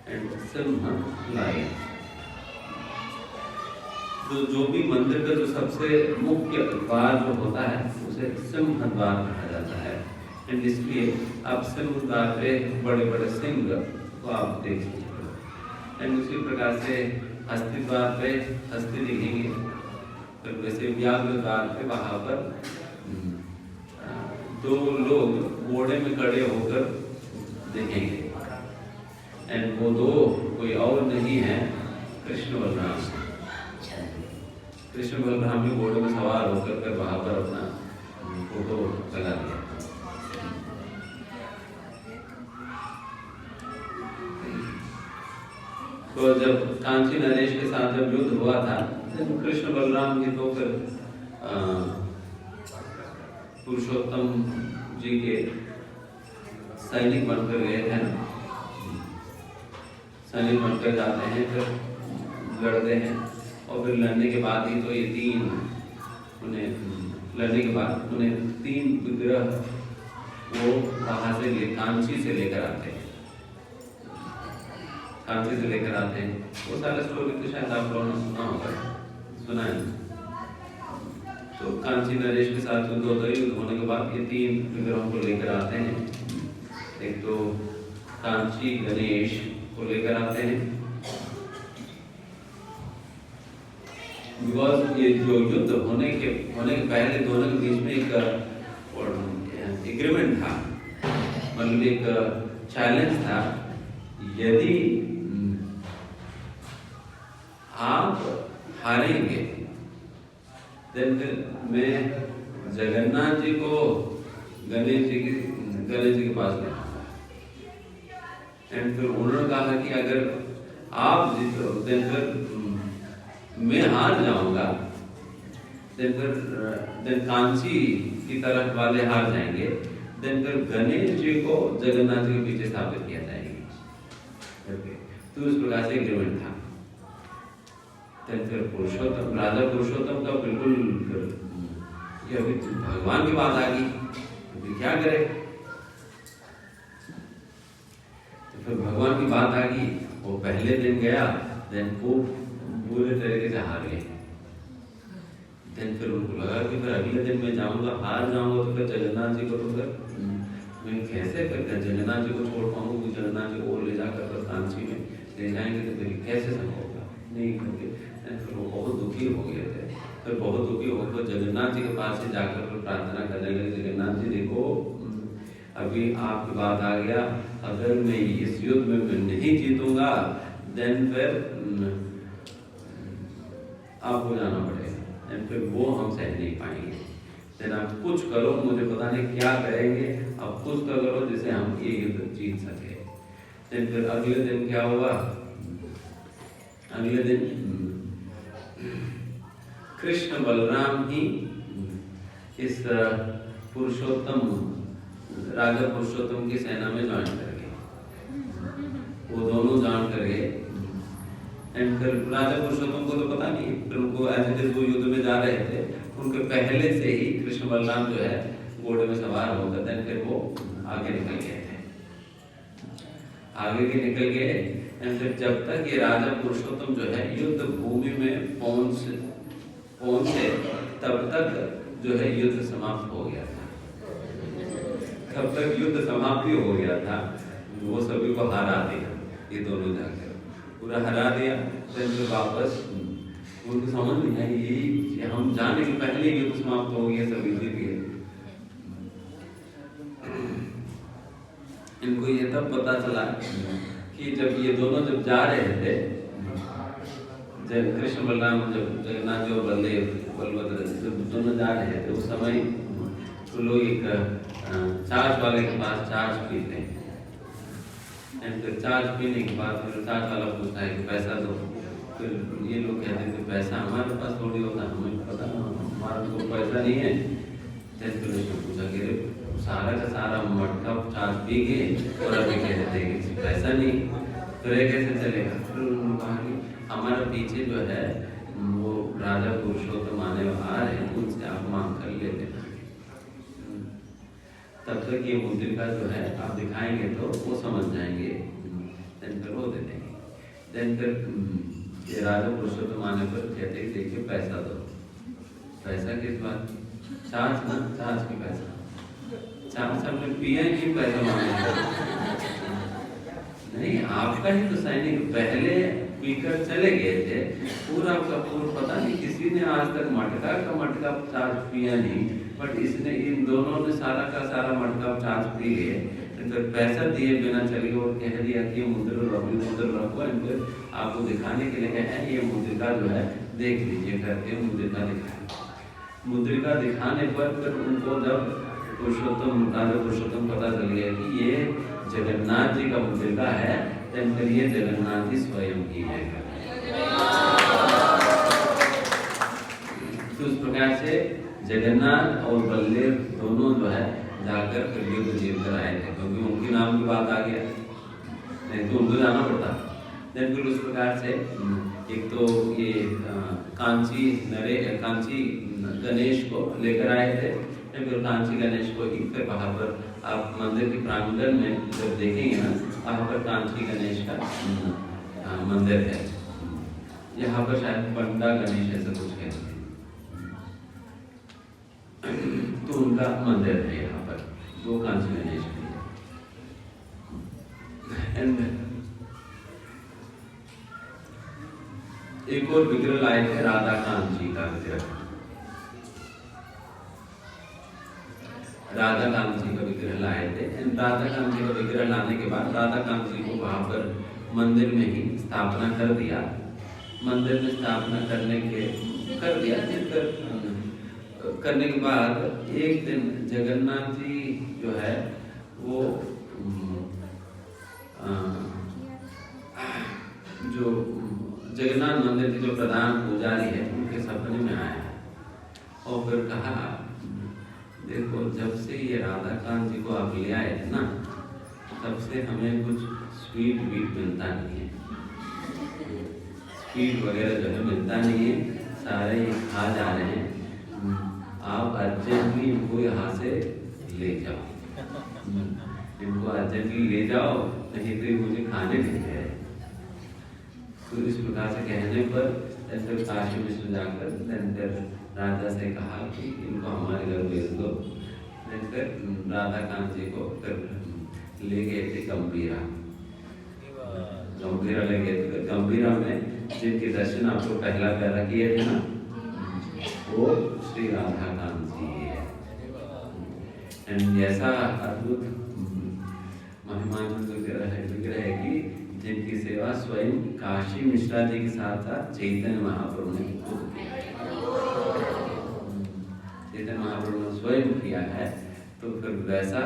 एंड सिंह लायन। तो जो भी मंदिर का जो सबसे मुख्य द्वार जो होता है उसे सिंह द्वार कहा जाता है। एंड इसलिए आप सिंह द्वार पे बड़े बड़े सिंह को आप देख सकते हो। एंड उसी प्रकार से हस्ती द्वार पे हस्ती दिखेंगे, फिर वैसे व्याघ्र द्वार पे वहां पर 2 लोग घोड़े में खड़े होकर दिखेंगे। एंड वो 2 कोई और नहीं है, कृष्ण बलराम। कृष्ण बलराम भी घोड़े में सवार होकर फिर वहां पर अपना फोटो लगा दिया। तो जब कांची नरेश के साथ जब युद्ध हुआ था, तो कृष्ण बलराम जी तो फिर पुरुषोत्तम जी के सैनिक बनकर गए थे ना, सैनिक बनकर जाते हैं, फिर लड़ते हैं, और फिर लड़ने के बाद ही तो ये 3 उन्हें लड़ने के बाद उन्हें 3 विग्रह वो वहां से कांची से लेकर आते हैं, कांची से लेकर आते हैं। वो सारा स्टोरी तो शायद आप लोगों ने सुना होगा, सुना है। तो कांची नरेश के साथ युद्ध होता है, युद्ध होने के बाद ये 3 विग्रहों को लेकर आते हैं। एक तो कांची गणेश को लेकर आते हैं, बिकॉज ये जो युद्ध होने के पहले दोनों के बीच में एक एग्रीमेंट था, मतलब एक चैलेंज था, यदि आप हारेंगे देन फिर मैं जगन्नाथ जी को गणेश जी के पास ले आऊंगा। एंड फिर उन्होंने कहा कि अगर आप जीतो देन फिर मैं हार जाऊंगा, देन कांची की तरफ वाले हार जाएंगे, देन फिर गणेश जी को जगन्नाथ जी के पीछे स्थापित किया जाएगा। तो इस प्रकार से एग्रीमेंट था। फिर पुरुषोत्तम राजा पुरुषोत्तम का बिल्कुल ये अभी भगवान की बात आ गई, अभी क्या करे। तो फिर भगवान की बात आ गई, वो पहले दिन गया, देन खूब बुरे तरीके से हार गए। देन फिर उनको लगा कि फिर अगले दिन मैं जाऊंगा, हार जाऊंगा तो फिर जगन्नाथ जी को तो फिर मैं कैसे फिर जगन्नाथ जी को छोड़ पाऊंगा, जगन्नाथ जी को ले जाकर फिर कांची में ले जाएंगे तो फिर कैसे संभव होगा, नहीं करके। फिर वो बहुत दुखी हो गए थे। फिर बहुत दुखी होकर जगन्नाथ जी के पास से जाकर फिर प्रार्थना करने लगे, जगन्नाथ जी देखो अभी आपकी बात आ गया, अगर मैं इस युद्ध में मैं नहीं जीतूंगा देन फिर आपको जाना पड़ेगा, एंड फिर वो हम सह नहीं पाएंगे। देन आप कुछ करो, मुझे पता नहीं क्या करेंगे, आप कुछ तो करो जिससे हम ये युद्ध जीत सके। देन फिर अगले दिन क्या हुआ, अगले दिन कृष्ण बलराम ही इस पुरुषोत्तम राजा पुरुषोत्तम की सेना में ज्वाइन कर गए। वो दोनों ज्वाइन कर गए। एंड फिर राजा पुरुषोत्तम को तो पता नहीं, फिर उनको एज इट इज वो युद्ध में जा रहे थे, उनके पहले से ही कृष्ण बलराम जो है घोड़े में सवार होकर देन फिर वो आगे निकल गए थे। आगे के निकल गए एंड फिर जब तक ये राजा पुरुषोत्तम जो है युद्ध भूमि में पहुंचे तब तक जो है युद्ध समाप्त हो गया था। तब तक युद्ध समाप्ति हो गया था, वो सभी को हरा दिया, ये दोनों जाकर पूरा हरा दिया। फिर वापस उनको समझ नहीं आई, ये हम जाने के पहले युद्ध समाप्त हो गया, सभी जीत गए। इनको ये तब पता चला कि जब ये दोनों जब जा रहे थे, जब कृष्ण बलराम जब जगन्नाथ जो बलदेव बलभद्र जब दोनों जा रहे थे, उस समय तो लोग एक चार्ज वाले के पास चार्ज पीते हैं। फिर चार्ज पीने के बाद फिर चार्ज वाला पूछता है कि पैसा दो। फिर ये लोग कहते थे पैसा हमारे पास थोड़ी होता, हमें पता हमारे को पैसा नहीं है। फिर उसने पूछा कि सारा का सारा मटका चार्ज पी गए और अभी कहते हैं कि पैसा नहीं, तो ये कैसे चलेगा। फिर उन्होंने कहा कि हमारे पीछे जो है वो राजा पुरुषोत्तम आने आ रहे हैं, उनसे आप मांग कर ले लेना। तब तक ये मुद्रिका जो है आप दिखाएंगे तो वो समझ जाएंगे, फिर वो दे देंगे। फिर ये राजा पुरुषोत्तम आने पर कहते हैं देखिए पैसा दो। पैसा किस बात? चार्ज ना, चार्ज की पैसा। चार्ज हमने पिया ही पैसा मांगे नहीं, आपका ही तो सैनिक पहले पीकर चले गए थे, पूरा का पूरा पता नहीं किसी ने आज तक मटका का मटका चार्ज पिया नहीं, बट इसने इन दोनों ने सारा का सारा मटका चार्ज पी गए। तो पैसा दिए बिना चले और कह दिया कि मुद्रा रखो। फिर आपको दिखाने के लिए कहा ये मुद्रिका जो है देख लीजिए करके मुद्रिका दिखाए। मुद्रिका दिखाने पर फिर उनको जब राजा पुरुषोत्तम पता चल गया कि ये जगन्नाथ जी का मुद्रिका है, फिर ये जगन्नाथ जी स्वयं ही है। तो उस प्रकार से जगन्नाथ और बलदेव दोनों जो है जाकर फिर युद्ध जीत कर आए थे, क्योंकि उनके नाम की बात आ गया, नहीं तो उनको जाना पड़ता। फिर उस प्रकार से एक तो ये कांची गणेश को लेकर आए थे। फिर कांची गणेश को फिर वहाँ पर आप मंदिर के प्रांगण में जब देखेंगे ना, वहाँ पर कांची गणेश का मंदिर है। यहाँ पर शायद पंडा गणेश ऐसा कुछ है, तो उनका मंदिर है यहाँ पर, दो कांची गणेश के। एक और विग्रह लाए थे राधा कांची का विग्रह। राधा कांची का विग्रह लाए थे। राधा कांची का विग्रह लाने के बाद राधा कांची को वहां पर मंदिर में ही स्थापना कर दिया। मंदिर में स्थापना कर दिया। करने के बाद एक दिन जगन्नाथ जी जो है वो जो जगन्नाथ मंदिर के जो प्रधान पुजारी है उनके सपने में आया और फिर कहा देखो जब से ये राधा कांत जी को आप ले आए थे ना, तब से हमें कुछ स्वीट मिलता नहीं है, स्वीट वगैरह जो है मिलता नहीं है, सारे खा जा रहे हैं। आप अर्जेंटली इनको यहाँ से ले जाओ, इनको अर्जेंटली ले जाओ, नहीं तो मुझे खाने नहीं दे रहे। तो इस प्रकार से कहने पर फिर काशी मिश्र जाकर राजा से कहा कि इनको हमारे घर भेज दो। फिर राधा कांत जी को फिर ले गए थे गंभीरा ले गए थे। गंभीरा में जिनके दर्शन आपको पहला किए थे ना, वो श्री राधा कांत जी है। ऐसा अद्भुत महिमान्वित विग्रह है कि जिनकी सेवा स्वयं काशी मिश्रा जी के साथ साथ चैतन्य महाप्रभु ने खुद किया है। चैतन्य महाप्रभु ने स्वयं किया है। तो फिर वैसा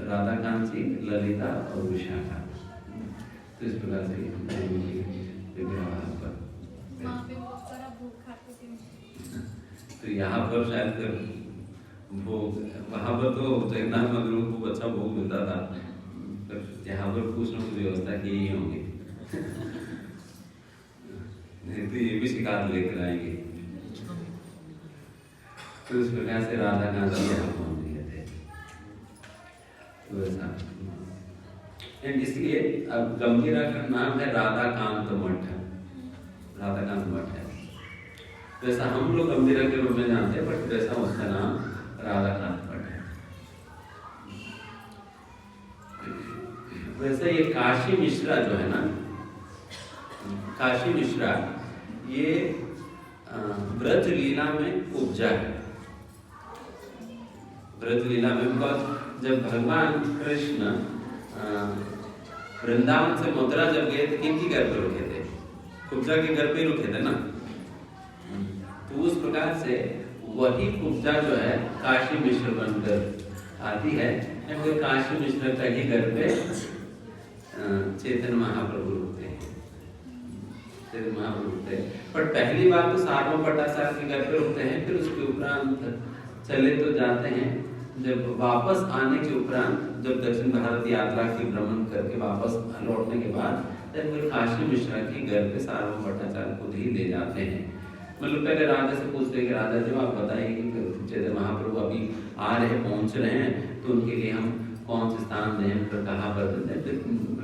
राधा कांत जी, ललिता और विशाखा, तो इस प्रकार से तो यहाँ पर शायद भोग, वहाँ पर तो जगन्नाथ मंदिर को अच्छा भोग मिलता था, यहाँ पर कुछ न कुछ व्यवस्था की ही होंगी। नहीं तो ये भी शिकायत लेकर आएंगे। तो इस प्रकार से राधा कांत जी यहाँ पहुँच गए थे। तो ऐसा एंड इसलिए अब गंभीरा का नाम है राधाकांत मठ, राधाकांत मठ है। वैसा हम लोग गंभीरा के रूप में जानते हैं, बट वैसा उसका नाम राधाकांत मठ है। वैसे ये काशी मिश्रा जो है ना, काशी मिश्रा ये ब्रज लीला में उपजा है। ब्रज लीला में जब भगवान कृष्ण वृंदावन से मथुरा जब गए थे, किनकी घर पे रुके थे? कुब्जा के घर पे रुके थे ना। तो उस प्रकार से वही कुब्जा जो है काशी मिश्र बनकर आती है। काशी मिश्र का ही घर पे चैतन्य महाप्रभु रुकते हैं, चैतन्य महाप्रभु रुकते हैं। पर पहली बार तो सार्वभौम भट्टाचार्य के घर पे रुकते हैं, फिर उसके उपरांत चले तो जाते हैं। जब वापस आने के उपरांत, जब दक्षिण भारत यात्रा की भ्रमण करके वापस लौटने के बाद, तब फिर काशी मिश्रा के घर पे सार्वभौम भट्टाचार्य को ही ले जाते हैं। मतलब पहले राजा से पूछते हैं कि राजा जी आप बताइए कि चैतन्य महाप्रभु अभी आ रहे हैं, पहुंच रहे हैं, तो उनके लिए हम कौन से स्थान दें, फिर कहाँ पर दें? फिर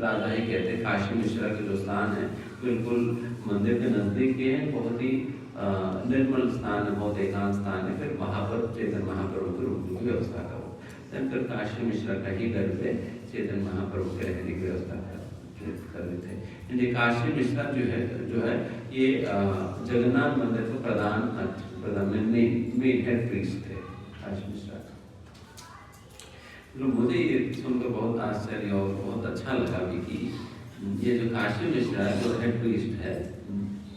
राजा ही कहते हैं काशी मिश्रा के जो स्थान है बिल्कुल मंदिर के नजदीक के हैं, बहुत ही निर्मल स्थान है, बहुत एकांत स्थान है। फिर वहाँ पर चैतन्य महाप्रभु के रुकने की व्यवस्था करो। फिर काशी मिश्रा का ही घर पे चैतन्य महाप्रभु के रहने की व्यवस्था कर देते हैं। ये काशी मिश्रा जो है ये जगन्नाथ मंदिर के प्रधान मेन हेड प्रीस्ट थे काशी मिश्रा। मुझे ये सुनकर बहुत आश्चर्य और बहुत अच्छा लगा भी कि ये जो काशी मिश्रा जो हेड प्रीस्ट है,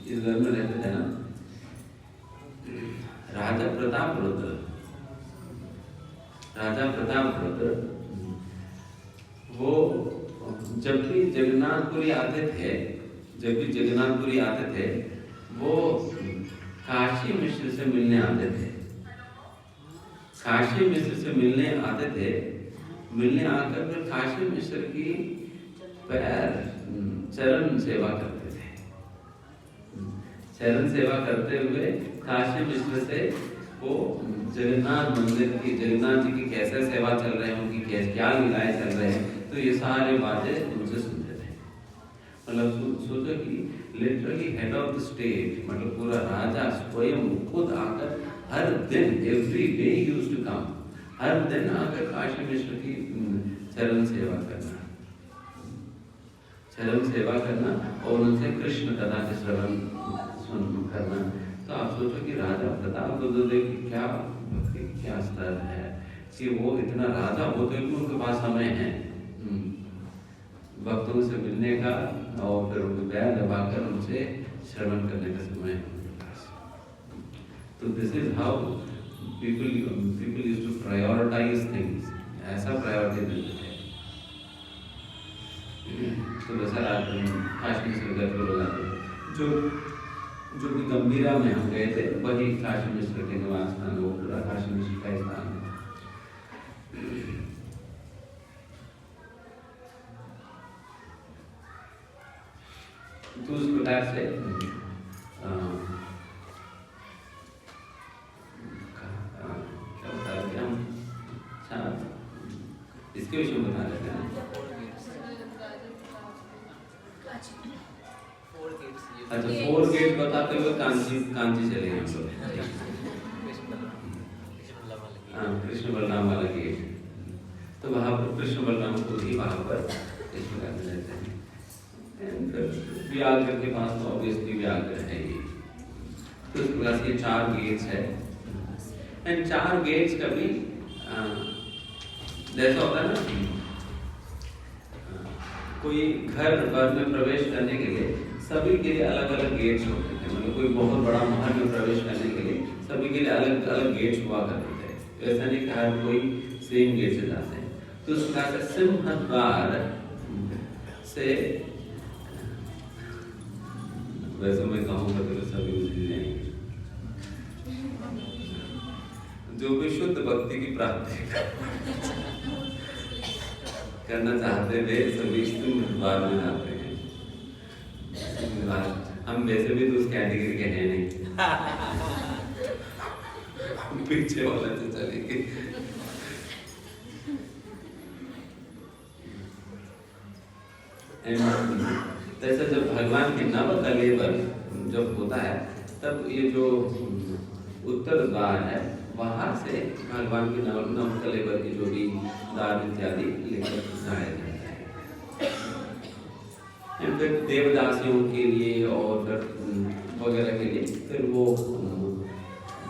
इस घर में रहते थे ना राजा प्रताप रुद्र। राजा प्रताप रुद्र वो जब भी जगन्नाथपुरी आते थे, वो काशी मिश्र से मिलने आते थे। काशी मिश्र से मिलने आकर फिर काशी मिश्र की पैर चरण सेवा करते थे। चरण सेवा करते हुए काशी मिश्र से वो जगन्नाथ मंदिर की, जगन्नाथ जी की कैसे सेवा चल रहे हैं, उनकी क्या लीलाएं चल रहे हैं, तो ये सारे बातें उनसे सुनते थे। मतलब सोचो कि literally head of the state, मतलब पूरा राजा स्वयं खुद आकर हर दिन, every day used to come, हर दिन आकर काशी मिश्र की चरण सेवा करना और उनसे कृष्ण कथा के श्रवण करना। तो आप सोचो कि राजा प्रताप रुद्र की क्या भक्ति, क्या स्तर है कि वो इतना राजा होते हुए उनके पास समय है भक्तों से मिलने का और फिर उनको पैर दबाकर उनसे श्रवण करने का समय है उनके पास। तो this is how people used to prioritize things, ऐसा प्रायोरिटी देते थे। तो वैसा काशी मिश्र का जो लोग जो भी गंभीरा में हम गए थे, वही काशी मिश्र के निवास स्थान, वो पूरा काशी मिश्र का स्थान है। तो उस प्रकार से इसके विषय में बता देते हैं। अच्छा, 4 गेट बताते हुए कांची चले हम लोग। कृष्ण बलराम वाला गेट, तो वहाँ पर कृष्ण बलराम को ही वहाँ पर रहते हैं। व्याघ्र के पास तो ऑब्वियसली व्याघ्र है ही। तो इस प्रकार से 4 गेट्स है। एंड 4 गेट्स कभी जैसा होता है ना, कोई घर भर में प्रवेश करने के लिए सभी के लिए अलग अलग गेट्स होते थे। मतलब कोई बहुत बड़ा महल में प्रवेश करने के लिए सभी के लिए अलग अलग गेट्स हुआ करते थे। ऐसा नहीं कि हर कोई सेम गेट से जाते हैं। तो उस प्रकार से सिंहद्वार से, वैसे मैं कहूँगा तो सभी उसी जाएंगे जो भी शुद्ध भक्ति की प्राप्ति करना चाहते थे, सभी सिंहद्वार में जाते हैं। हम वैसे भी तो उस कैटेगरी के हैं नहीं, पीछे वाले से चलेंगे। जैसे जब भगवान के नव कलेवर जब होता है तब ये जो उत्तर द्वार है वहाँ से भगवान के नव कलेवर की जो भी दान इत्यादि लेकर जाया जाता है। फिर देवदासियों के लिए और फिर वगैरह के लिए फिर वो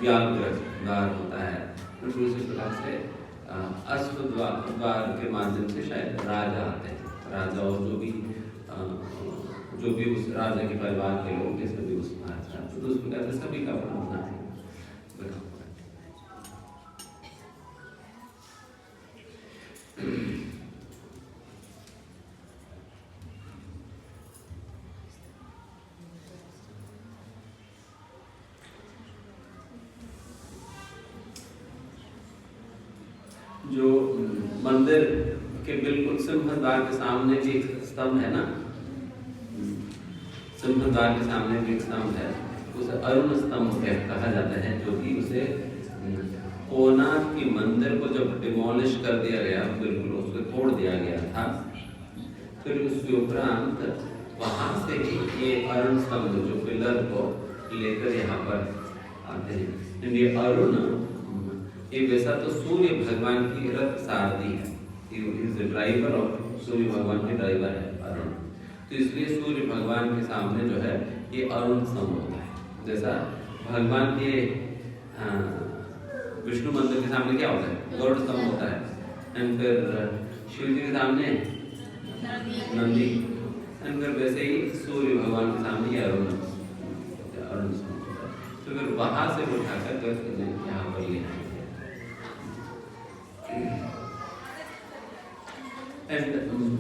व्याघ्र द्वार होता है। फिर दूसरी प्रकार से अश्व द्वार के माध्यम से शायद राजा आते हैं, राजा और जो भी उस राजा के परिवार के लोग, ये सभी उस राजा, तो उस प्रकार से सभी का अपना है। जो मंदिर के बिल्कुल सिंहद्वार के सामने भी एक स्तंभ है ना, सिंहद्वार के सामने भी एक स्तंभ है, उसे अरुण स्तंभ कहा जाता है, जो कि उसे कोणार्क के मंदिर को जब डिमोलिश कर दिया गया, बिल्कुल उसको तोड़ दिया गया था, फिर उसके उपरांत वहां से ये अरुण स्तंभ जो पिलर को लेकर यहाँ पर आते हैं। ये अरुण ये वैसा तो सूर्य भगवान की रथ सारथी है, ड्राइवर और सूर्य भगवान के ड्राइवर है अरुण, तो इसलिए सूर्य भगवान के सामने जो है ये अरुण स्तंभ होता है। जैसा भगवान के विष्णु मंदिर के सामने क्या होता है, गरुड़ स्तंभ होता है, एंड फिर शिव जी के सामने नंदी, एंड फिर वैसे ही सूर्य भगवान के सामने अरुण स्तंभ होता है। तो फिर वहां से उठाकर यहाँ पर ले एंड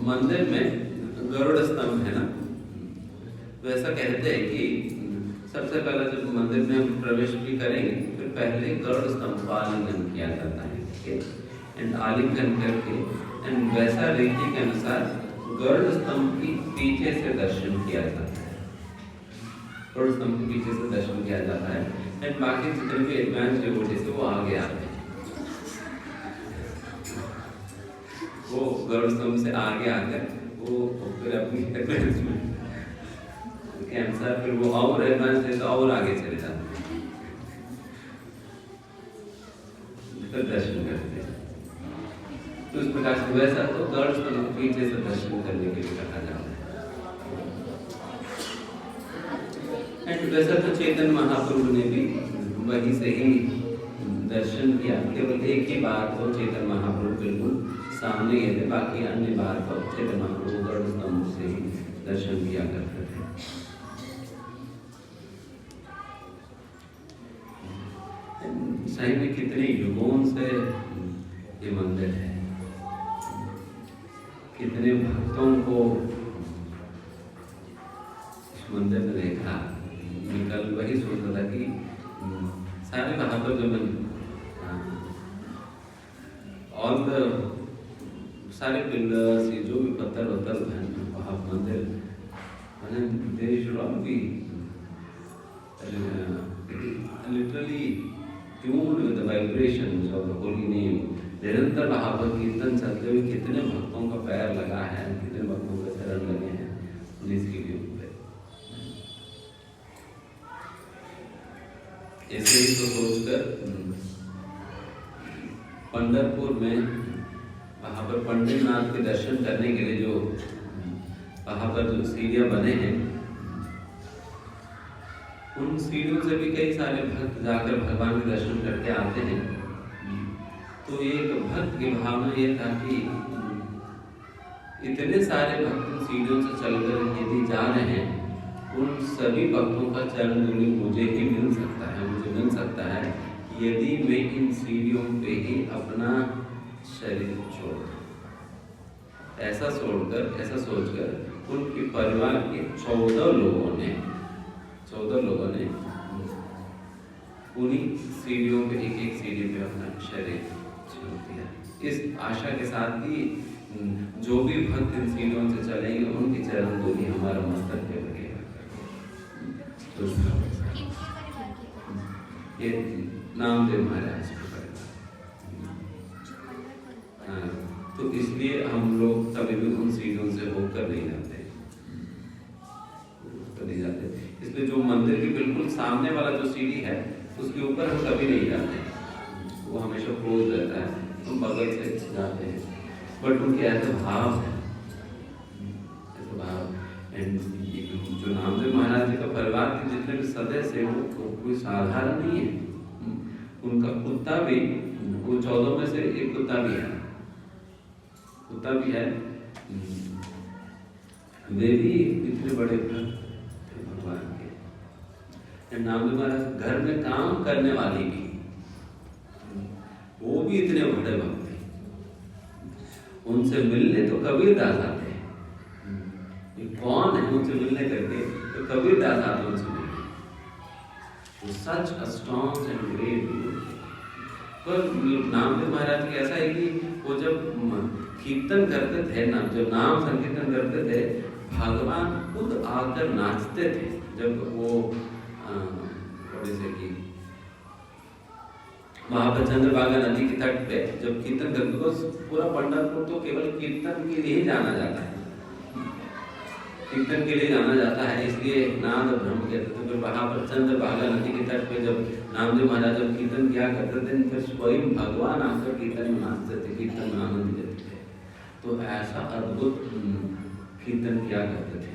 मंदिर में गरुड़ स्तंभ है ना, वैसा कहते हैं कि सबसे पहले जब मंदिर में हम प्रवेश भी करेंगे फिर पहले गरुड़ स्तंभ का आलिंगन किया जाता है, एंड आलिंगन करके एंड वैसा रीति के अनुसार गरुड़ स्तंभ की पीछे से दर्शन किया जाता है, गरुड़ स्तंभ के पीछे से दर्शन किया जाता है, एंड बाकी जितने भी एडवांस डिवोटीज है वो आगे आते हैं, वो गरुड़ स्तंभ से आगे आकर वो फिर अपनी के अनुसार फिर वो और एडवांस है तो और आगे चले जाते हैं, फिर दर्शन करते हैं। तो इस प्रकार से वैसा तो गरुड़ स्तंभ के पीछे से दर्शन करने के लिए कहा जाता है। एंड वैसा तो चैतन्य महाप्रभु ने भी वहीं से ही दर्शन किया, केवल एक ही बार तो चैतन्य महाप्रभु बिल्कुल सामने गए थे, बाकी अन्य बार तो चैतन्य महाप्रभु गरुड़ स्तंभ से ही दर्शन किया करते थे। सही में कितने युगों से ये मंदिर है, कितने भक्तों को इस मंदिर में देखा। मैं कल वही सोच रहा था कि सारे वहाँ पर जो ऑल द सारे पिलर्स, ये जो भी पत्थर वहाँ मंदिर they should all be literally tuned with the vibrations of the holy name। निरंतर वहाँ पर कीर्तन चलते हुए कितने भक्तों का पैर लगा है, कितने भक्तों के चरण लगे हैं जिसकी भी ऊपर। ऐसे ही तो सोचकर पंढरपुर में वहाँ पर पंडित नाथ के दर्शन करने के लिए जो वहाँ पर जो सीढ़ियाँ बने हैं, उन सीढ़ियों से भी कई सारे भक्त जाकर भगवान के दर्शन करके आते हैं। तो एक भक्त की भावना ये था कि इतने सारे भक्त सीढ़ियों से चलकर यदि जा रहे हैं, उन सभी भक्तों का चरण धूलि मुझे ही मिल सकता है, मुझे मिल सकता है यदि मैं इन सीढ़ियों पे ही अपना शरीर छोड़ दूं। ऐसा सोचकर उनके परिवार के 14 लोगों ने उन्हीं सीढ़ियों पे एक सीढ़ी पे अपना शरीर छोड़ दिया, इस आशा के साथ कि जो भी भक्त इन सीढ़ियों से चलेंगे उनकी चरण धूलि हमारा मस्तक पे लगेगा। ये नामदेव महाराज को तो इसलिए हम लोग कभी भी उन सीढ़ियों से होकर नहीं जाते। सामने वाला जो सीढ़ी है उसके ऊपर हम कभी नहीं जाते, वो हमेशा क्लोज रहता है, हम बगल से जाते हैं। बट उनके ऐसे भाव है, ऐसे भाव। एंड जो नामदेव महाराज जी का परिवार के जितने भी सदस्य हैं वो कोई साधारण नहीं है। उनका कुत्ता भी, वो 14 में से एक कुत्ता भी है, वे भी इतने बड़े भक्त थे भगवान के। नामदेव महाराज घर में काम करने वाली भी, वो भी इतने बड़े भक्त थे। उनसे मिलने तो कबीरदास आते, कौन है उनसे मिलने करके, तो कबीरदास आते उनसे मिलने। वो सच अ स्ट्रॉन्ग एंड ग्रेट। पर नामदेव महाराज की ऐसा है कि वो जब कीर्तन करते थे ना, जब नाम संकीर्तन करते थे, भगवान खुद आकर नाचते थे। जब वो जैसे कि वहां पर चंद्रभागा नदी के तट पे जब कीर्तन करते, तो पूरा पंढरपुर तो केवल कीर्तन के लिए ही जाना जाता है, कीर्तन के लिए जाना जाता है, इसलिए नाद और ब्रह्म कहते थे। फिर वहां पर चंद्रभागा नदी के तट पे जब नामदेव महाराज जब कीर्तन किया करते थे, फिर स्वयं भगवान आकर कीर्तन में नाचते थे, कीर्तन में आनंद लेते थे। तो ऐसा अद्भुत कीर्तन किया करते थे।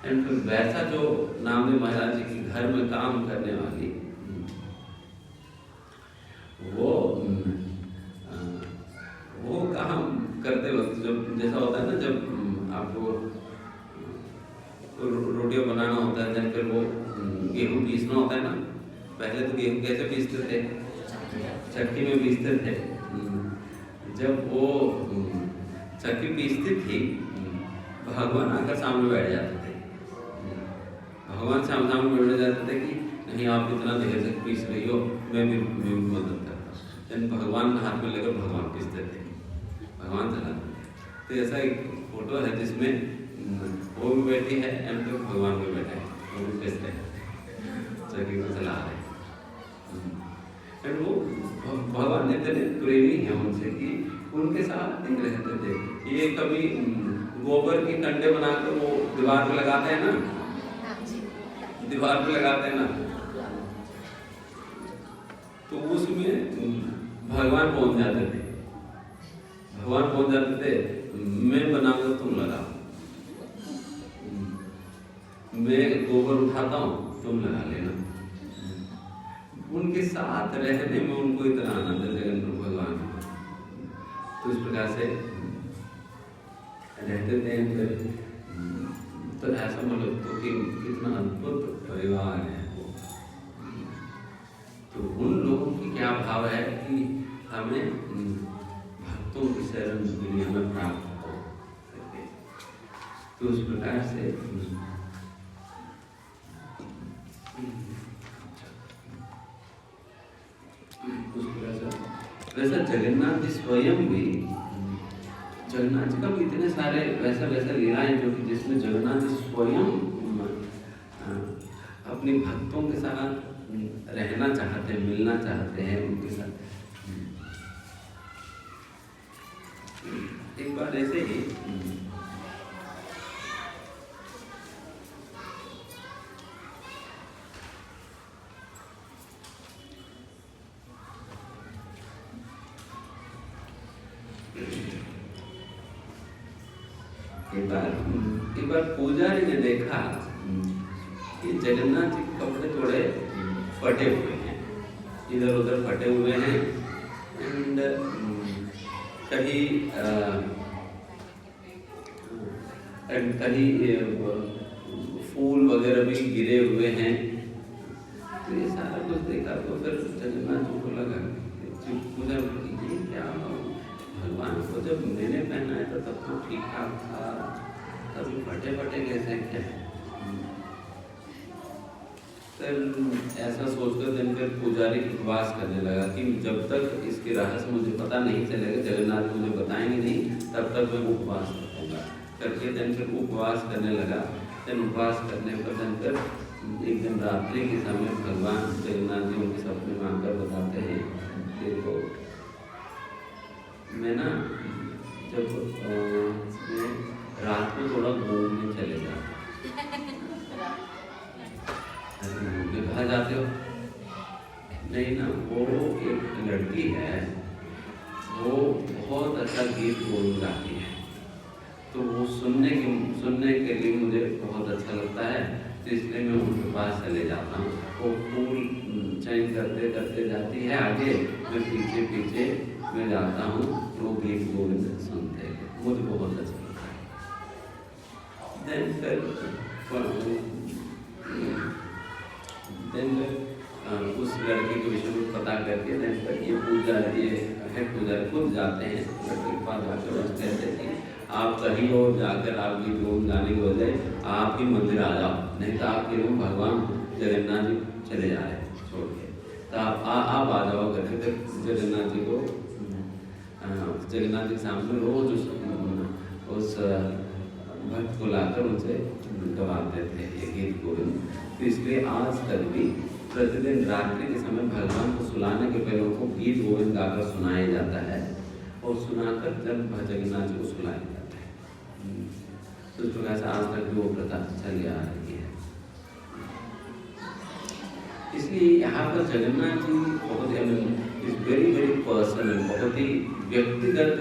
एंड फिर वैसा जो नामदेव महाराज जी के घर में काम करने वाली, वो काम करते वक्त जब जैसा होता है ना, जब आपको रोटियां बनाना होता है, फिर वो गेहूं पीसना होता है ना। पहले तो गेहूं कैसे पीसते थे, चक्की में पीसते थे। जब वो चक्की पीसती थी, भगवान आकर सामने बैठ जाते थे। भगवान सामने बैठ जाते थे कि नहीं आप इतना देर से पीस रही हो, मैं भी मदद करता। भगवान हाथ में लेकर भगवान पीसते थे, भगवान चलाते थे। तो ऐसा एक फोटो है जिसमें वो भी बैठी है एंड फिर भगवान भी बैठा है, वो भी पीसते हैं, चक्की को चला रहे हैं। वो भगवान इतने प्रेमी है उनसे कि उनके साथ नहीं रहते थे। ये कभी गोबर के कंडे बनाकर वो दीवार पे लगाते हैं ना, दीवार पे लगाते हैं ना, तो उसमें भगवान पहुंच जाते थे। भगवान पहुंच जाते थे, मैं बनाकर तुम लगाओ, मैं गोबर उठाता हूँ तुम लगा लेना। उनके साथ रहने में उनको इतना आनंद है जगन्नाथ भगवान। तो इस प्रकार से रहते थे। फिर तो ऐसा मतलब तो कि कितना अद्भुत परिवार है वो। तो उन लोगों की क्या भाव है कि हमें भक्तों की शरण दुनिया में प्राप्त हो सके। तो उस प्रकार से वैसा जगन्नाथ जी स्वयं भी, जगन्नाथ जी का भी इतने सारे वैसा लीलाएं जो कि जिसमें जगन्नाथ जी स्वयं अपने भक्तों के साथ रहना चाहते हैं, मिलना चाहते हैं उनके साथ। एक बार ऐसे ही एक बार पुजारी ने देखा कि जगन्नाथ जी के कपड़े थोड़े फटे हुए हैं, इधर उधर फटे हुए हैं। एंड कहीं फूल वगैरह भी गिरे हुए हैं। तो ये सारा कुछ देखा तो फिर जगन्नाथ जी को लगा, पूजा ये क्या, भगवान को जब मैंने पहनाया था तब तो ठीक ठाक था, तब फटे फटे कैसे क्या। फिर ऐसा सोचकर दिन फिर पुजारी उपवास करने लगा कि जब तक इसके रहस्य मुझे पता नहीं चलेगा, जगन्नाथ मुझे बताएंगे नहीं, तब तक मैं उपवास करूँगा करके दिन फिर उपवास करने लगा। दिन उपवास करने पर दिन फिर एक दिन रात्रि के समय भगवान जगन्नाथ जी उनके सपने में आकर बताते हैं, देखो मैं ना जब मैं रात में थोड़ा घूमने चले जाता, कहाँ जाते हो? नहीं ना, वो एक लड़की है, वो बहुत अच्छा गीत गाती है, तो वो सुनने के लिए मुझे बहुत अच्छा लगता है, तो इसलिए मैं उनके पास चले जाता हूँ। वो फूल चयन करते करते जाती है आगे, मैं पीछे पीछे मैं जाता हूँ, वो गीत गोविंद सुनते हैं, मुझे बहुत अच्छा लगता है। उस लड़की के विषय में पता करके ये पूजा, ये हेड पूजा खुद जाते हैं लड़के के पास जाकर, बस कहते हैं कि आप कहीं और जाकर आप गीत गोविंद गाने की बजाय आप ही मंदिर आ जाओ, नहीं तो आपके रूम भगवान जगन्नाथ जी चले जा रहे हैं छोड़ के, तो आप आ जाओ करके। फिर जगन्नाथ जी को जगन्नाथ जी के सामने रोज उस भक्त को लाकर उनसे गवाते थे ये गीत गोविंद। तो इसलिए आज तक भी प्रतिदिन रात्रि के समय भगवान को सुलाने के पहले उनको गीत गोविंद गाकर सुनाया जाता है, और सुनाकर जब जगन्नाथ जी को सुलाया जाता है। तो इस प्रकार से आज तक भी वो प्रथा चली आ रही है। इसलिए यहाँ पर जगन्नाथ जी बहुत इज वेरी वेरी पर्सनल, बहुत ही व्यक्तिगत,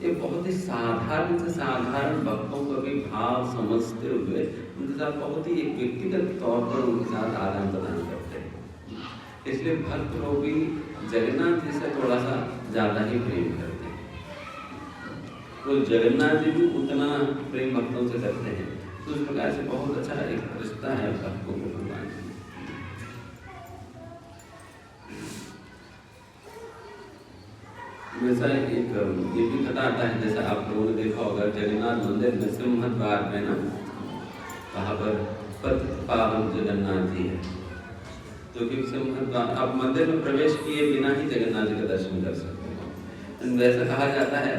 ये बहुत ही साधारण से साधारण भक्तों को भी भाव समझते हुए उनके साथ बहुत ही एक व्यक्तिगत तौर पर उनके साथ आदान प्रदान करते हैं। इसलिए भक्त लोग भी जगन्नाथ जी से थोड़ा सा ज़्यादा ही प्रेम करते हैं, तो जगन्नाथ जी भी उतना प्रेम भक्तों से करते हैं। तो इस प्रकार से बहुत अच्छा एक रिश्ता है भक्तों को भगवान से। वैसा एक ये भी कथा आता है, जैसा आप लोगों ने देखा होगा जगन्नाथ मंदिर में सिंह द्वार में ना, वहाँ पर पतित पावन जगन्नाथ जी है, जो कि सिंह द्वार आप मंदिर में प्रवेश किए बिना ही जगन्नाथ जी का दर्शन कर सकते हो। वैसा कहा जाता है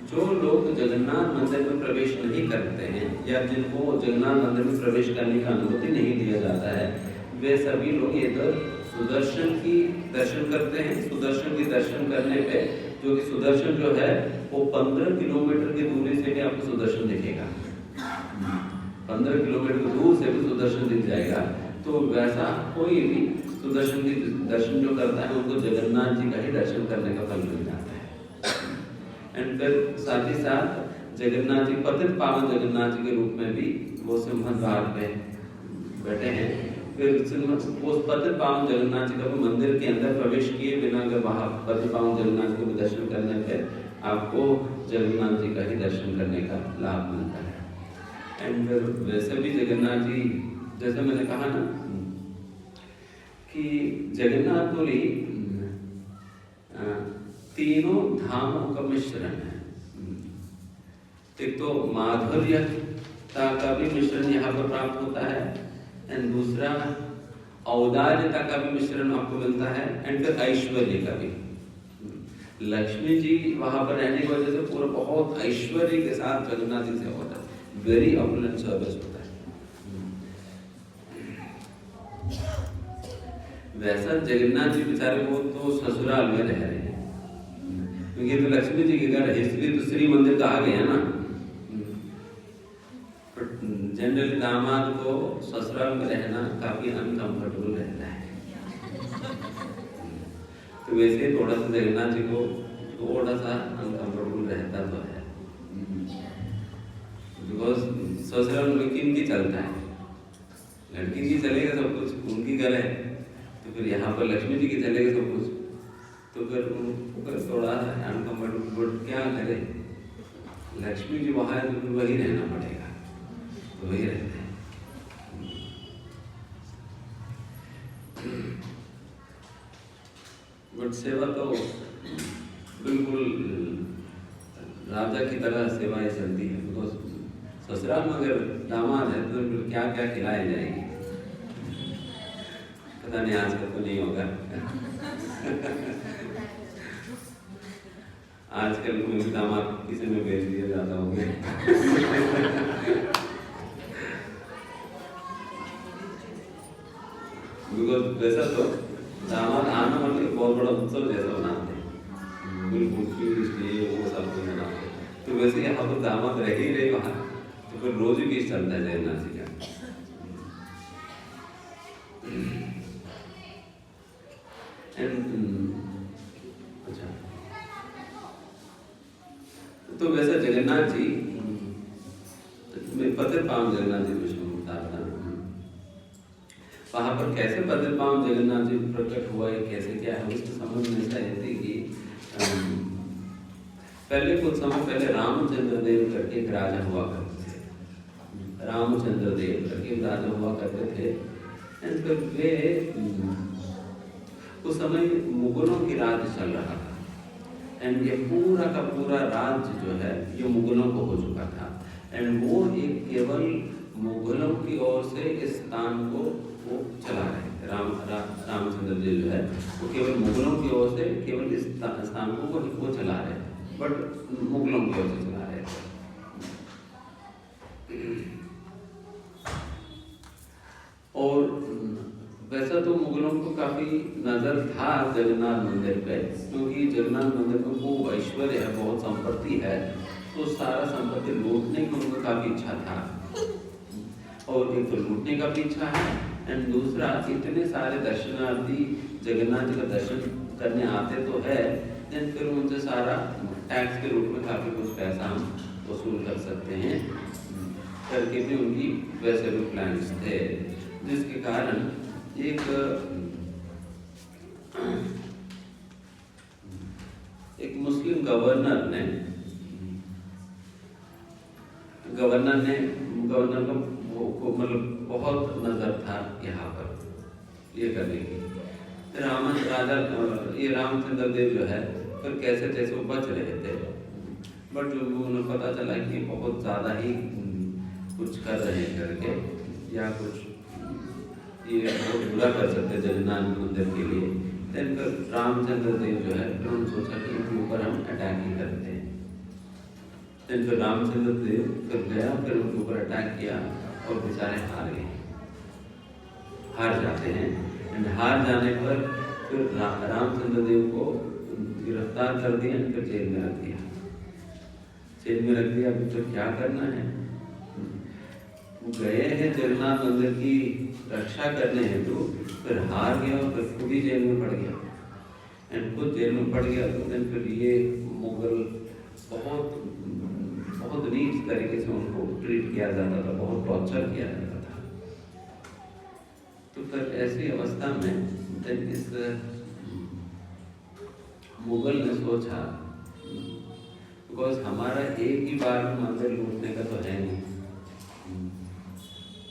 जो लोग जगन्नाथ मंदिर में प्रवेश नहीं करते हैं, या जिनको जगन्नाथ मंदिर में प्रवेश करने का अनुमति नहीं दिया जाता है, वे सभी लोग इधर सुदर्शन की दर्शन करते हैं। सुदर्शन की दर्शन करने पे, जो कि सुदर्शन जो है वो 15 किलोमीटर की दूरी से भी आपको सुदर्शन दिखेगा, 15 किलोमीटर दूर से भी सुदर्शन दिख जाएगा। तो वैसा कोई भी सुदर्शन की दर्शन जो करता है उनको जगन्नाथ जी का ही दर्शन करने का फल मिल जाता है। एंड फिर साथ ही साथ जगन्नाथ जी पतित पावन जगन्नाथ जी के रूप में भी वो सिंह द्वार पे बैठे हैं। फिर वो पतित पावन जगन्नाथ जी का मंदिर के अंदर प्रवेश किए बिना अगर वहाँ पतित पावन जगन्नाथ जी को दर्शन करने पे आपको जगन्नाथ जी का ही दर्शन करने का लाभ मिलता है। एंड फिर वैसे भी जगन्नाथ जी, जैसे मैंने कहा ना कि जगन्नाथपुरी तीनों धामों का मिश्रण है। एक तो माधुर्यता का भी मिश्रण यहाँ पर प्राप्त होता है, एंड दूसरा औदार्यता का भी मिश्रण आपको मिलता है, एंड फिर ऐश्वर्य का भी। लक्ष्मी जी वहां पर रहने की वजह से पूरा बहुत ऐश्वर्य के साथ जगन्नाथ जी से होता है, वेरी ऑपुलेंट सर्विस होता है। वैसा जगन्नाथ जी बेचारे वो तो ससुराल में रह रहे हैं, क्योंकि तो लक्ष्मी जी के घर है, इसलिए तो श्री मंदिर कहा गया ना। जनरली दामाद को ससुराल में रहना काफी अनकंफर्टेबल रहता है, तो वैसे थोड़ा सा जगन्नाथ जी को थोड़ा सा अनकंफर्टेबल रहता तो है, बिकॉज ससुराल में किनकी चलता है, लड़की की चलेगा सब कुछ, उनकी घर है, तो फिर यहाँ पर लक्ष्मी जी की चलेगा सब कुछ, तो फिर उनको थोड़ा अनकंफर्टेबल क्या करे। लक्ष्मी जी वहाँ है तो वही रहना पड़ेगा, तो वही रहते हैं। बट सेवा तो बिल्कुल राजा की तरह सेवाएं चलती है, बिकॉज ससुराल में अगर दामाद है तो क्या क्या खिलाई जाएगी, पता नहीं आजकल तो नहीं होगा। आजकल कोई दामाद किसी में भेज दिया जाता होंगे। बिकॉज वैसा तो दामाद आना मतलब बहुत बड़ा उत्सव जैसा बनाते हैं, बिल्कुल वो सब कुछ बनाते हैं। तो वैसे यहाँ पर दामाद रह ही रहे वहाँ, तो फिर रोज ही चलता है जगन्नाथ जी का। एंड अच्छा, तो वैसा जगन्नाथ जी, मैं पतितपावन जगन्नाथ जी विषय में बता रहा हूँ। वहाँ पर कैसे पतितपावन जगन्नाथ जी प्रकट हुआ है, कैसे क्या है, उसकी समझ में ऐसा है कि पहले कुछ समय पहले रामचंद्र देव करके एक राजा हुआ करते थे। रामचंद्र देव करके एक राजा हुआ करते थे। एंड फिर वे उस समय मुगलों की राज चल रहा था। एंड ये पूरा का पूरा राज्य जो है ये मुगलों को हो चुका था। एंड वो एक केवल मुगलों की ओर से इस स्थान को वो चला रहे थे। रामचंद्र जी जो है वो केवल मुगलों की ओर से केवल इस स्थान को वो चला रहे थे, बट मुगलों की ओर से चला रहे थे। और वैसा तो मुगलों को काफी नजर था जगन्नाथ मंदिर पे, क्योंकि जगन्नाथ मंदिर में वो ऐश्वर्य है, बहुत संपत्ति है, तो सारा संपत्ति लूटने की उनको काफी इच्छा था। और एक तो लूटने का भी इच्छा है, एंड दूसरा इतने सारे दर्शनार्थी जगन्नाथ जी का दर्शन करने आते तो है, देन फिर उनसे सारा टैक्स के रूप में काफी कुछ पैसा हम वसूल कर सकते हैं करके भी उनकी वैसे भी प्लान्स थे, जिसके कारण एक मुस्लिम गवर्नर का मतलब बहुत नजर था यहाँ पर ये करने की। ये रामचंद्र देव जो है फिर कैसे कैसे वो बच रहे थे, बट जो उन्हें पता चला कि बहुत ज़्यादा ही कुछ कर रहे हैं करके, या कुछ ये बहुत बुरा कर सकते जगन्नाथ मंदिर के लिए, देन फिर रामचंद्र देव जो है फिर उन्होंने सोचा कि उनके ऊपर हम अटैक ही करते हैं। देन फिर रामचंद्र देव फिर गया, फिर उनके ऊपर अटैक किया और बेचारे हार जाते हैं। एंड हार जाने पर फिर रामचंद्र देव को गिरफ्तार कर दिया, फिर जेल में रख दिया। अभी फिर क्या करना है, वो गए हैं जगन्नाथ मंदिर की रक्षा करने हेतु, फिर हार गया और फिर खुद ही जेल में पड़ गया। एंड खुद जेल में पड़ गया तो देन फिर ये मुगल बहुत नीच तरीके से उनको ट्रीट किया जाता था, बहुत टॉर्चर किया जाता था। तो फिर ऐसी अवस्था में देन इस मुगल ने सोचा, बिकॉज हमारा एक ही बार में मंदिर लूटने का तो है नहीं,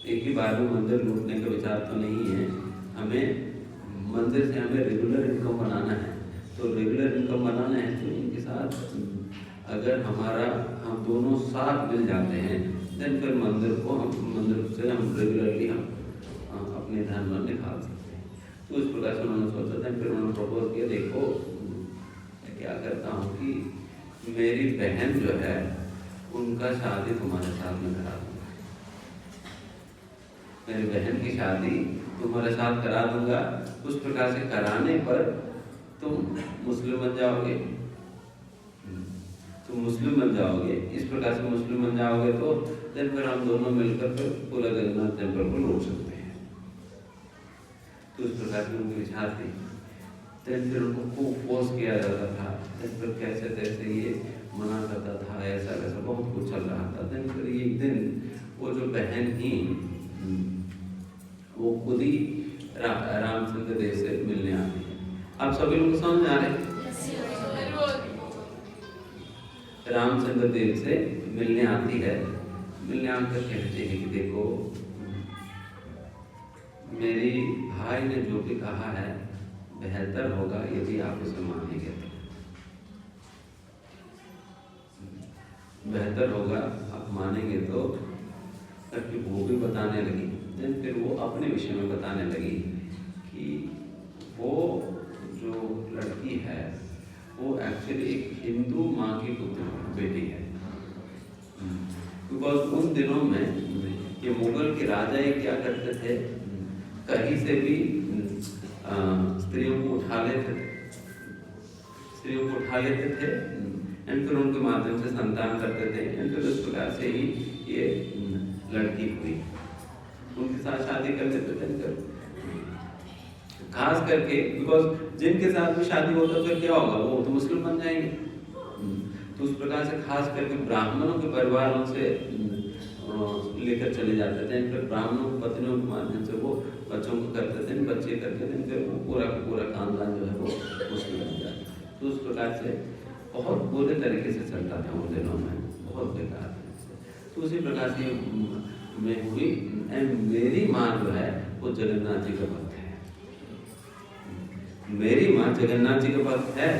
एक ही बार में मंदिर लूटने का विचार तो नहीं है, हमें मंदिर से हमें रेगुलर इनकम बनाना है। तो रेगुलर इनकम बनाना है तो इनके साथ अगर हम दोनों साथ मिल जाते हैं, देन फिर मंदिर से हम रेगुलरली हम अपने धर्म में निकाल सकते हैं। तो इस प्रकार से उन्होंने सोचा था। फिर उन्होंने प्रपोज किया, देखो मैं क्या करता हूँ कि मेरी बहन जो है उनका शादी तुम्हारे साथ में करा दूंगा, मेरी बहन की शादी तुम्हारे साथ करा दूंगा। उस प्रकार से कराने पर तुम मुस्लिम बन जाओगे, इस प्रकार से मुस्लिम बन जाओगे तो देन फिर हम दोनों मिलकर फिर पूरा जगन्नाथ टेम्पल को लूट सकते हैं। तो इस प्रकार से उनके विचार थे। देन फिर उनको खूब फोर्स किया जाता था, देन फिर कैसे तैसे ये मना करता था, ऐसा वैसा बहुत कुछ चल रहा था। देन फिर एक दिन वो जो बहन ही वो खुद ही रामचंद्र देव से मिलने आती है। आप सभी लोग समझ आ रहे हैं? रामचंद्र देव से मिलने आती है, मिलने आकर कहते हैं कि देखो मेरी भाई ने जो भी कहा है बेहतर होगा यदि आप उसे मानेंगे तो, बेहतर होगा आप मानेंगे तो। करके वो भी बताने लगी। देन फिर वो अपने विषय में बताने लगी कि वो जो लड़की है वो एक्चुअली एक हिंदू माँ की बेटी है। बिकॉज उन दिनों में ये मुगल के राजा ये क्या करते थे, कहीं से भी स्त्रियों को उठा लेते थे एंड फिर उनके माध्यम से संतान करते थे। एंड फिर उस प्रकार से ही ये लड़की हुई, उनके साथ शादी कर लेते थे। खास करके बिकॉज जिनके साथ भी शादी होता है फिर क्या होगा, वो तो मुस्लिम बन जाएंगे। तो उस प्रकार से खास करके ब्राह्मणों के परिवारों से लेकर चले जाते थे, फिर ब्राह्मणों की पत्नियों के माध्यम से वो बच्चों को करते थे, बच्चे करते थे, फिर वो पूरा का पूरा खानदान जो है वो मुस्लिम बन जाता। तो उस प्रकार से बहुत बुरे तरीके से चलता था उन दिनों में, बहुत बेकार। तो उसी प्रकार से मैं हुई एंड मेरी माँ जो है वो जगन्नाथ जी का भक्त है। मेरी माँ जगन्नाथ जी का भक्त है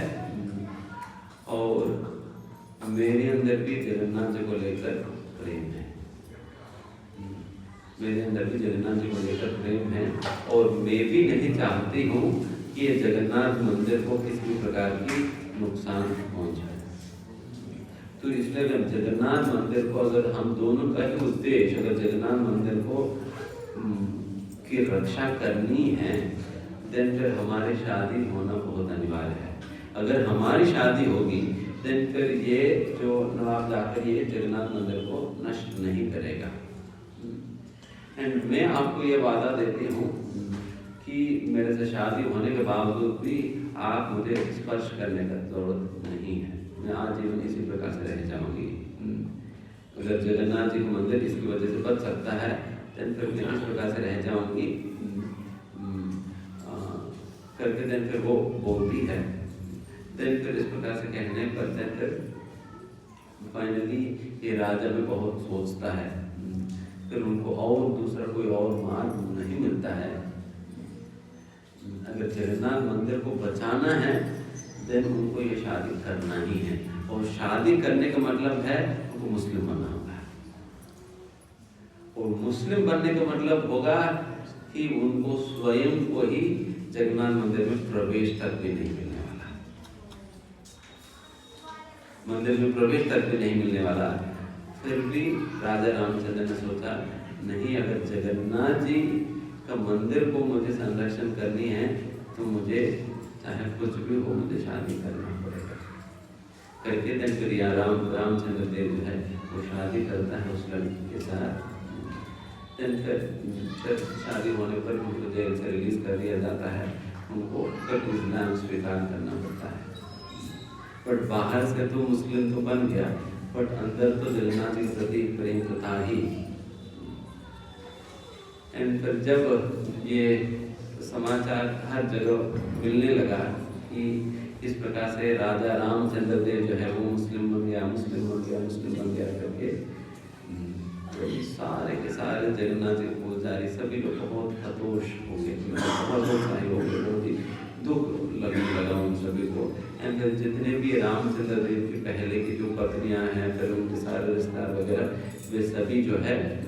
और मेरे अंदर भी जगन्नाथ जी को लेकर प्रेम है। मेरे अंदर भी जगन्नाथ जी को लेकर प्रेम है और मैं भी नहीं चाहती हूँ कि ये जगन्नाथ मंदिर को किसी भी प्रकार की नुकसान पहुँचाए। तो इसलिए अगर जगन्नाथ मंदिर को, अगर हम दोनों का ही उद्देश्य अगर जगन्नाथ मंदिर को की रक्षा करनी है, देन फिर हमारी शादी होना बहुत अनिवार्य है। अगर हमारी शादी होगी देन फिर ये जो नवाब जाकर ये जगन्नाथ मंदिर को नष्ट नहीं करेगा। एंड मैं आपको ये वादा देती हूँ कि मेरे से शादी होने के बावजूद भी आप मुझे स्पर्श करने का जरूरत नहीं है। मैं आजीवन इसी प्रकार से रह जाऊंगी। अगर जगन्नाथ जी का मंदिर इसकी वजह से बच सकता है देन फिर मैं इस प्रकार से रह जाऊंगी करके। देन फिर वो बोलती है, देन फिर इस प्रकार से कहने पर देन फिर फाइनली ये राजा में बहुत सोचता है, फिर उनको और दूसरा कोई और मार्ग नहीं मिलता है। अगर जगन्नाथ मंदिर को बचाना है देन उनको ये शादी करना ही है, और शादी करने का मतलब है उनको मुस्लिम बनना होगा। और मुस्लिम बनने का मतलब होगा कि उनको स्वयं को ही जगन्नाथ मंदिर में प्रवेश तक भी नहीं मिलने वाला, मंदिर में प्रवेश तक भी नहीं मिलने वाला। फिर भी राजा रामचंद्र ने सोचा नहीं, अगर जगन्नाथ जी का मंदिर को मुझे संरक्षण करनी है तो मुझे चाहे कुछ भी हो मुझे शादी करना पड़ेगा करके। देन फिर रामचंद्र देव जो है वो शादी करता है उस लड़की के साथ। देन फिर शादी होने पर उनको जेल से रिलीज कर दिया जाता है, उनको फिर इस्लाम स्वीकार करना पड़ता है। बट बाहर से तो मुस्लिम तो बन गया, बट अंदर तो जगन्नाथ जी के प्रति प्रेम तो था ही। एंड फिर जब ये समाचार हर जगह मिलने लगा कि इस प्रकार से राजा रामचंद्र देव जो है वो मुस्लिम बन गया, मुस्लिम बन गया, मुस्लिम बन गया करके, तो सारे के सारे जगन्नाथ जी के पुजारी सभी लोग बहुत हतोष हो गए, बहुत उत्साही हो गए, बहुत ही दुख लगने लगा उन सभी को। एंड जितने भी रामचंद्र देव की पहले की जो पत्नियां हैं, फिर उनके सारे रिश्तेदार वगैरह, वे सभी जो है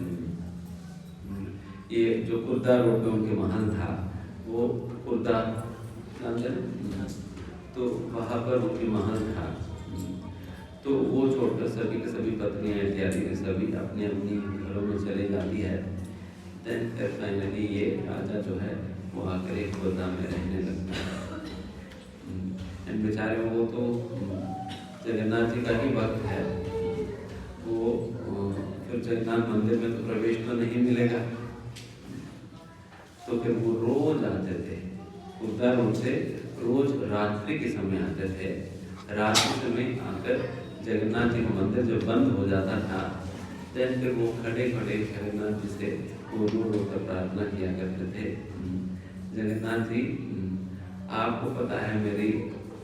ये जो कुर्दा रोड में उनके महल था, वो कुर्दा तो वहाँ पर उनकी महल था, तो वो छोड़कर सभी के सभी पत्नियां इत्यादि के सभी अपनी अपनी घरों में चले जाती है। देन फिर फाइनली ये राजा जो है वो आकर एक कुर्दा में रहने लगता है। बेचारे वो तो जगन्नाथ जी का ही भक्त है, वो फिर जगन्नाथ मंदिर में तो प्रवेश तो नहीं मिलेगा, तो फिर वो रोज आते थे उधर, उनसे रोज रात्रि के समय आते थे। रात्रि समय आकर जगन्नाथ जी का मंदिर जो बंद हो जाता था, देन फिर वो खड़े खड़े जगन्नाथ जी से वो रो रो कर प्रार्थना किया करते थे, जगन्नाथ जी आपको पता है मेरी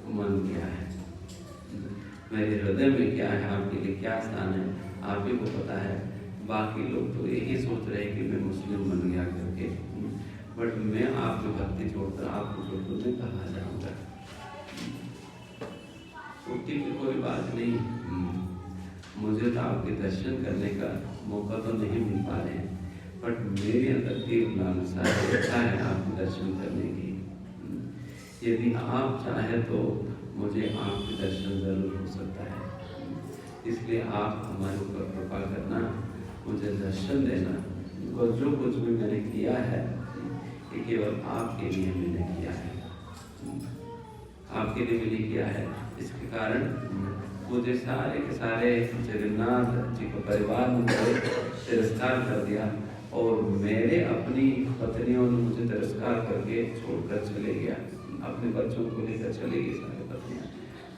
मन क्या है, मेरे हृदय में क्या है, आपके लिए क्या स्थान है, आप ही को पता है। बाकी लोग तो यही सोच रहे हैं कि मैं मुस्लिम बन गया करके, बट मैं आपकी भक्ति छोड़कर आपको छोड़कर मैं कहाँ जाऊँगा। तो ठीक है, कोई बात नहीं, मुझे तो आपके दर्शन करने का मौका तो नहीं मिल पा रहे हैं, बट मेरे अंदर तीव्र लालसा है आपके दर्शन करने की। यदि आप चाहें तो मुझे आपके दर्शन जरूर हो सकता है, इसलिए आप हमारे ऊपर कृपा करना, मुझे दर्शन देना। और जो कुछ भी मैंने किया है ये केवल आपके लिए मैंने किया है, आपके लिए मैंने किया है। इसके कारण मुझे सारे के सारे जगन्नाथ जी का परिवार ने तिरस्कार कर दिया, और मेरे अपनी पत्नियों ने मुझे तिरस्कार नमस्कार करके छोड़कर चले गया। अपने बच्चों को लेकर चले गए सारे पत्नियां।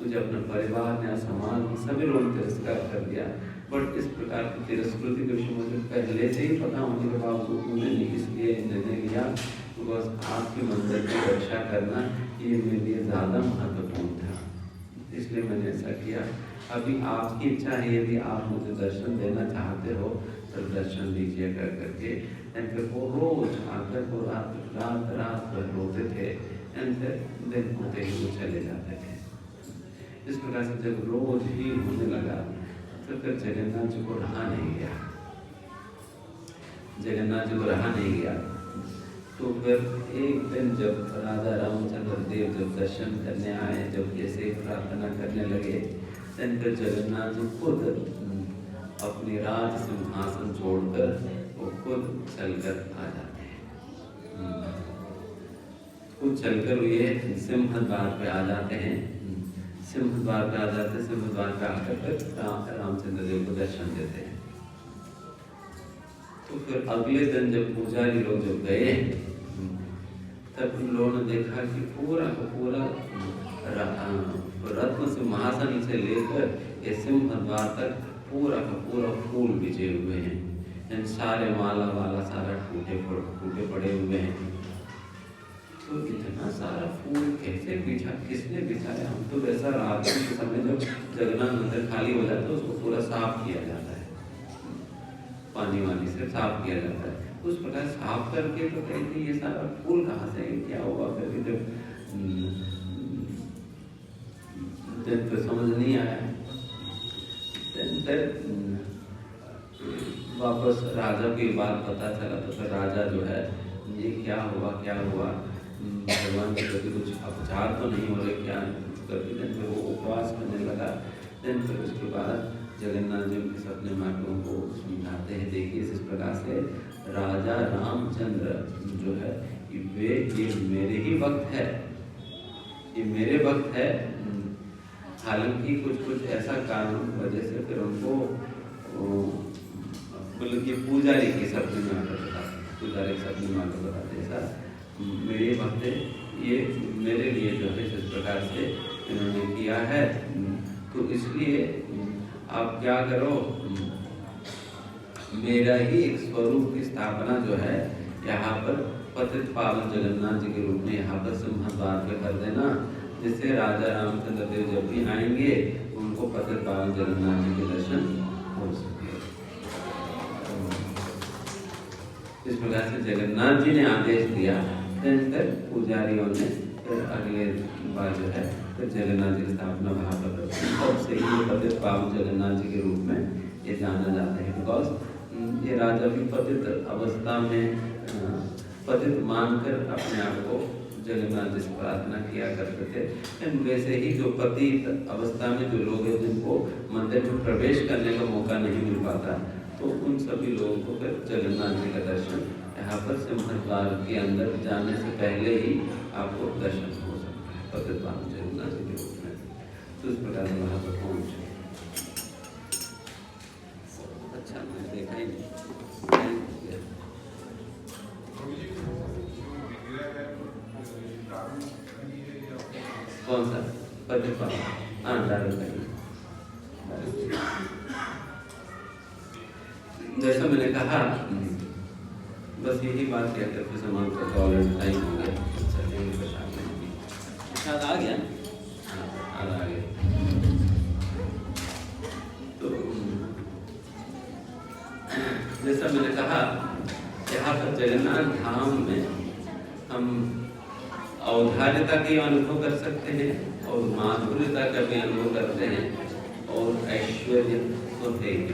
मुझे अपना परिवार ने, समाज में सभी लोगों ने तिरस्कार कर दिया। बट इस प्रकार की तिरस्कृति के विषय मुझे पहले से ही पता होने के बावजूद मैंने इसलिए निर्णय लिया, बिकॉज आपके मंदिर की रक्षा करना ये मेरे लिए ज़्यादा महत्वपूर्ण था, इसलिए मैंने ऐसा किया। अभी आपकी इच्छा है, यदि आप मुझे दर्शन देना चाहते हो तो दर्शन दीजिए कर करके। एंड फिर वो रोज आकर वो रात भर रोते थे। एंड फिर दिन होते ही वो चले जाते थे। इस प्रकार से जब रोज ही होने लगा तो फिर जगन्नाथ जी को रहा नहीं गया। जगन्नाथ जी को रहा नहीं गया तो फिर एक दिन जब राजा रामचंद्र देव जब दर्शन करने आए, जब ऐसे प्रार्थना करने लगे, फिर जगन्नाथ जी खुद अपनी राज सिंहासन छोड़कर वो खुद चलकर आ जाते हैं। खुद चलकर ये सिंह द्वार पे आ जाते हैं। सिंह द्वार पे आ जाते, सिंह द्वार पे आकर फिर रामचंद्र देव को दर्शन देते हैं। तो फिर अगले दिन जब पुजारी लोग जब गए तब उन लोगों ने देखा कि पूरा का पूरा रत्न सिंहासन से लेकर ये सिंह द्वार तक पूरा का पूरा फूल बिछे हुए हैं। सारे माला वाला सारा टूटे पड़े हुए हैं। तो इतना सारा फूल कैसे बिछा, किसने बिछाया? हम तो वैसा रात के समय जब जगन्नाथ मंदिर खाली हो जाता है उसको पूरा साफ किया जाता है, पानी वानी से साफ किया जाता है। उस प्रकार साफ करके तो कहते ये सारा फूल कहाँ से क्या हुआ? फिर जब तो समझ नहीं आया। वापस राजा की बात पता चला तो फिर राजा जो है ये क्या हुआ भगवान के प्रति कुछ अपचार तो नहीं हो रहे क्या करके फिर वो उपवास करने लगा। फिर उसके बाद जगन्नाथ जी के सपने में आप लोगों को समझाते हैं। देखिए इस प्रकार से राजा रामचंद्र जो है ये मेरे ही भक्त है, ये मेरे भक्त है। हालांकि कुछ ऐसा कारण वजह से फिर उनको मतलब कि पुजारी के सपने में आकर बताते ऐसा मेरे भक्त है, ये मेरे लिए जो है इस प्रकार से इन्होंने किया है। तो इसलिए आप क्या करो, मेरा ही एक स्वरूप की स्थापना जो है यहाँ पर पतित पावन जगन्नाथ जी के रूप में यहाँ पर सिंह द्वार पे कर देना, जिससे राजा रामचंद्र देव जब भी आएंगे उनको पतित पावन जगन्नाथ जी के दर्शन हो सके। इस प्रकार से जगन्नाथ जी ने आदेश दिया। फिर पुजारियों ने फिर अगले बार जो है फिर जगन्नाथ जी की स्थापना वहाँ पर तब से ही पतित पावन जगन्नाथ जी के रूप में ये जाना जाता है। बिकॉज ये राजा भी पतित अवस्था में पतित मानकर अपने आप को जगन्नाथ जी से प्रार्थना किया करते थे। वैसे ही जो पतित अवस्था में जो लोग हैं जिनको मंदिर में प्रवेश करने का मौका नहीं मिल पाता, तो उन सभी लोगों को फिर जगन्नाथ जी का दर्शन यहाँ पर सिंह द्वार के अंदर जाने से पहले ही आपको दर्शन हो सकता है पतित पावन जगन्नाथ जी के रूप में। तो इस प्रकार से वहाँ पर पहुँचे। अच्छा मैंने देखा ही नहीं कौन सा पतित पावन, हाँ जैसा मैंने कहा बस यही बात कहकर फिर समान का ऑलरेडी टाइम हो गया। शायद आ गया, हाँ आ गया। तो जैसा मैंने कहा यहाँ पर जगन्नाथ धाम में हम औदार्यता का अनुभव कर सकते हैं और माधुर्यता का भी अनुभव करते हैं और ऐश्वर्य तो है ही।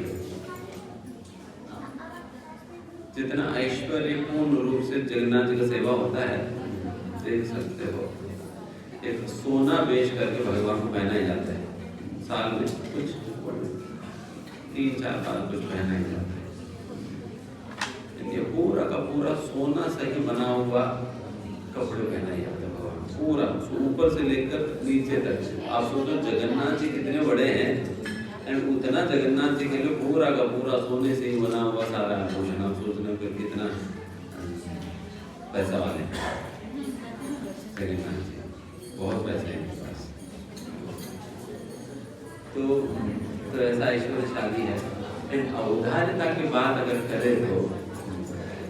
जितना ऐश्वर्यपूर्ण रूप से जगन्नाथ जी का सेवा होता है देख सकते हो, एक सोना बेच करके भगवान को पहना ही जाता है। साल में कुछ 3-4 बार कुछ पहना ही जाता है। पूरा का पूरा सोना से ही बना हुआ कपड़े पहना ही जाता है भगवान, पूरा ऊपर से लेकर नीचे तक। आप सोचो जगन्नाथ जी कितने बड़े हैं एंड उतना जगन्नाथ जी के लिए पूरा का पूरा सोने से ही बना हुआ सारा आभूषण। आप सोचना फिर कितना पैसा वाले हैं जगन्नाथ जी, बहुत पैसे हैं इनके पास। तो ऐसा ऐश्वर्यशाली है। लेकिन औदार्यता की बात अगर करें तो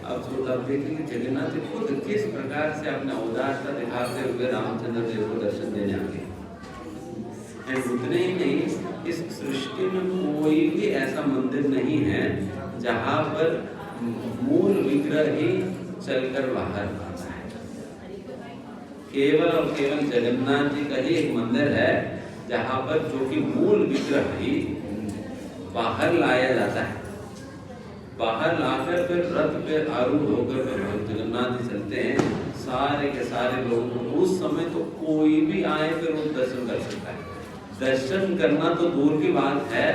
अब देखेंगे जगन्नाथ जी खुद किस प्रकार से अपने औदार्यता दिखाते हुए रामचंद्र देव को दर्शन देने आगे। उतने ही नहीं, इस सृष्टि में कोई भी ऐसा मंदिर नहीं है जहाँ पर मूल विग्रह ही चलकर बाहर आता है। केवल और केवल जगन्नाथ जी का ही एक मंदिर है जहाँ पर जो कि मूल विग्रह ही बाहर लाया जाता है। बाहर लाकर फिर रथ पे आरूढ़ होकर जगन्नाथ जी चलते हैं। सारे के सारे लोगों को उस समय तो कोई भी आए फिर वो दर्शन कर सकता है। दर्शन करना तो दूर की बात है,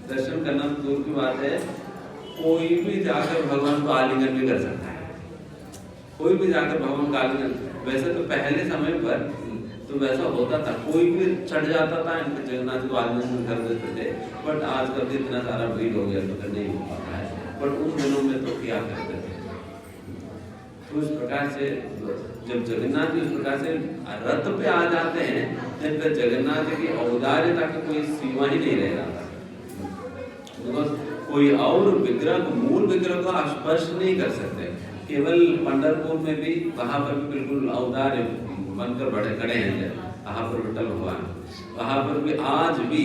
दर्शन करना तो दूर की बात है, कोई भी जाकर भगवान को आलिंगन भी कर सकता है। कोई भी जाकर भगवान का आलिंगन, वैसे तो पहले समय पर तो वैसा होता था, कोई भी चढ़ जाता था इनके जगन्नाथ को आलिंगन कर देते थे। बट आजकल तो इतना सारा भीड़ हो गया तो नहीं हो पाता है, बट उन दिनों में तो क्या करते थे। तो इस प्रकार से जब जगन्नाथ जी इस प्रकार से रथ पे आ जाते हैं तो जगन्नाथ जी की औदार्यता की कोई सीमा ही नहीं रह जाता। कोई और विग्रह को, मूल विग्रह को स्पर्श नहीं कर सकते। केवल पंढरपुर में भी वहां पर भी बिल्कुल औदार्य बनकर बड़े खड़े हैं वहां पर विठल भगवान। वहां पर भी आज भी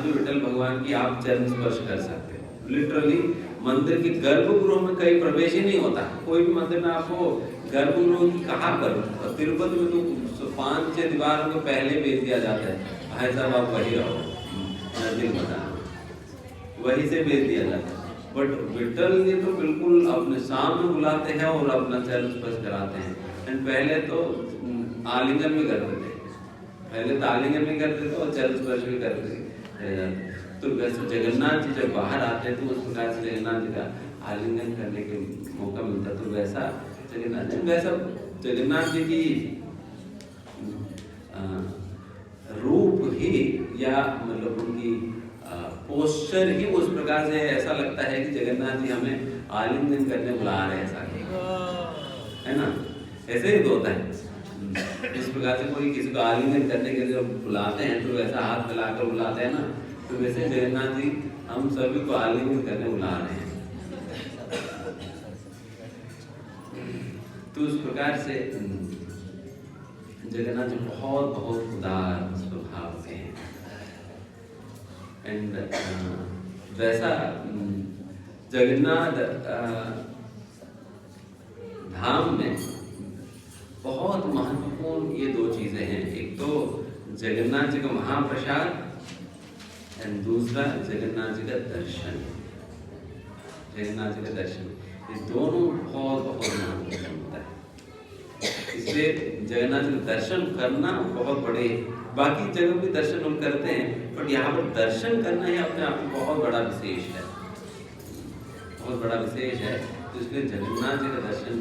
विठल भगवान की आप चरण स्पर्श कर सकते हैं। लिटरली मंदिर के गर्भगृह में कहीं प्रवेश ही नहीं होता। कोई भी मंदिर में आपको गर्भगृह की कहाँ पर, तिरुपति में तो 5-6 दीवारों के पहले भेज दिया जाता है, भाई साहब आप वही रहो, नजदीक बता, वहीं से भेज दिया जाता है। बट विठल ये तो बिल्कुल अपने सामने बुलाते हैं और अपना चरण स्पर्श कराते हैं। एंड पहले तो आलिंगन भी करते थे, पहले तो आलिंगन भी करते थे और चरण स्पर्श भी करते थे। तो वैसे जगन्नाथ जी जब बाहर आते हैं तो उस प्रकार से जगन्नाथ जी का आलिंगन करने के मौका मिलता। तो वैसा जगन्नाथ जी की रूप ही या मतलब उनकी पोस्चर ही उस प्रकार से ऐसा लगता है कि जगन्नाथ जी हमें आलिंगन करने बुला रहे हैं, ऐसा है ना। ऐसे ही तो होता है, इस प्रकार से कोई किसी को आलिंगन करने के लिए बुलाते हैं तो वैसा हाथ मिलाकर बुलाते हैं ना, तो वैसे जगन्नाथ जी हम सभी को आलिंगन करने बुला रहे हैं। तो उस प्रकार से जगन्नाथ जी बहुत उदार स्वभाव के हैं। एंड वैसा जगन्नाथ धाम में बहुत महत्वपूर्ण ये 2 चीजें हैं। एक तो जगन्नाथ जी का महाप्रसाद एंड दूसरा जगन्नाथ जी का दर्शन। जगन्नाथ जी का दर्शन, ये दोनों बहुत महत्वपूर्ण होता है। इसलिए जगन्नाथ जी का दर्शन करना बहुत बड़े, बाकी जगह भी दर्शन हम करते हैं बट यहाँ पर दर्शन करना ही अपने आप में बहुत बड़ा विशेष है, बहुत बड़ा विशेष है। तो इसलिए जगन्नाथ जी का दर्शन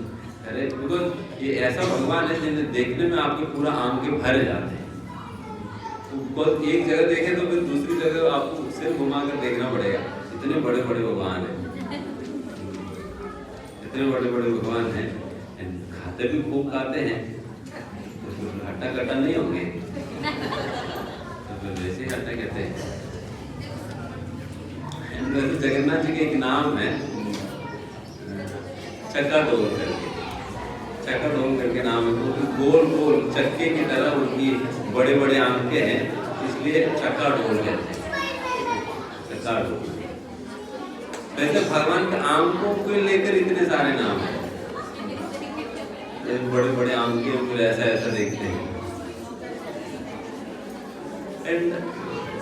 करें, बिकॉज ये ऐसा भगवान है जिन्हें देखने में आपके पूरा आंखें भर जाते हैं। तो एक जगह देखें तो फिर दूसरी जगह आपको सिर घुमा कर देखना पड़ेगा, इतने बड़े भगवान हैं, इतने बड़े भगवान हैं। खाते भी खूब खाते हैं, तो हट्टा कट्टा नहीं होंगे, तो फिर वैसे ही हट्टा कहते हैं। जगन्नाथ जी के एक नाम है चक्काडोल करके, चक्काडोल करके नाम है। तो गोल चक्के की तरह उनकी बड़े आंखें हैं, इसलिए चक्काडोल कहते हैं, चक्काडोल। वैसे भगवान के आंखों को लेकर इतने सारे नाम हैं, बड़े आंखें फिर ऐसा देखते हैं। एंड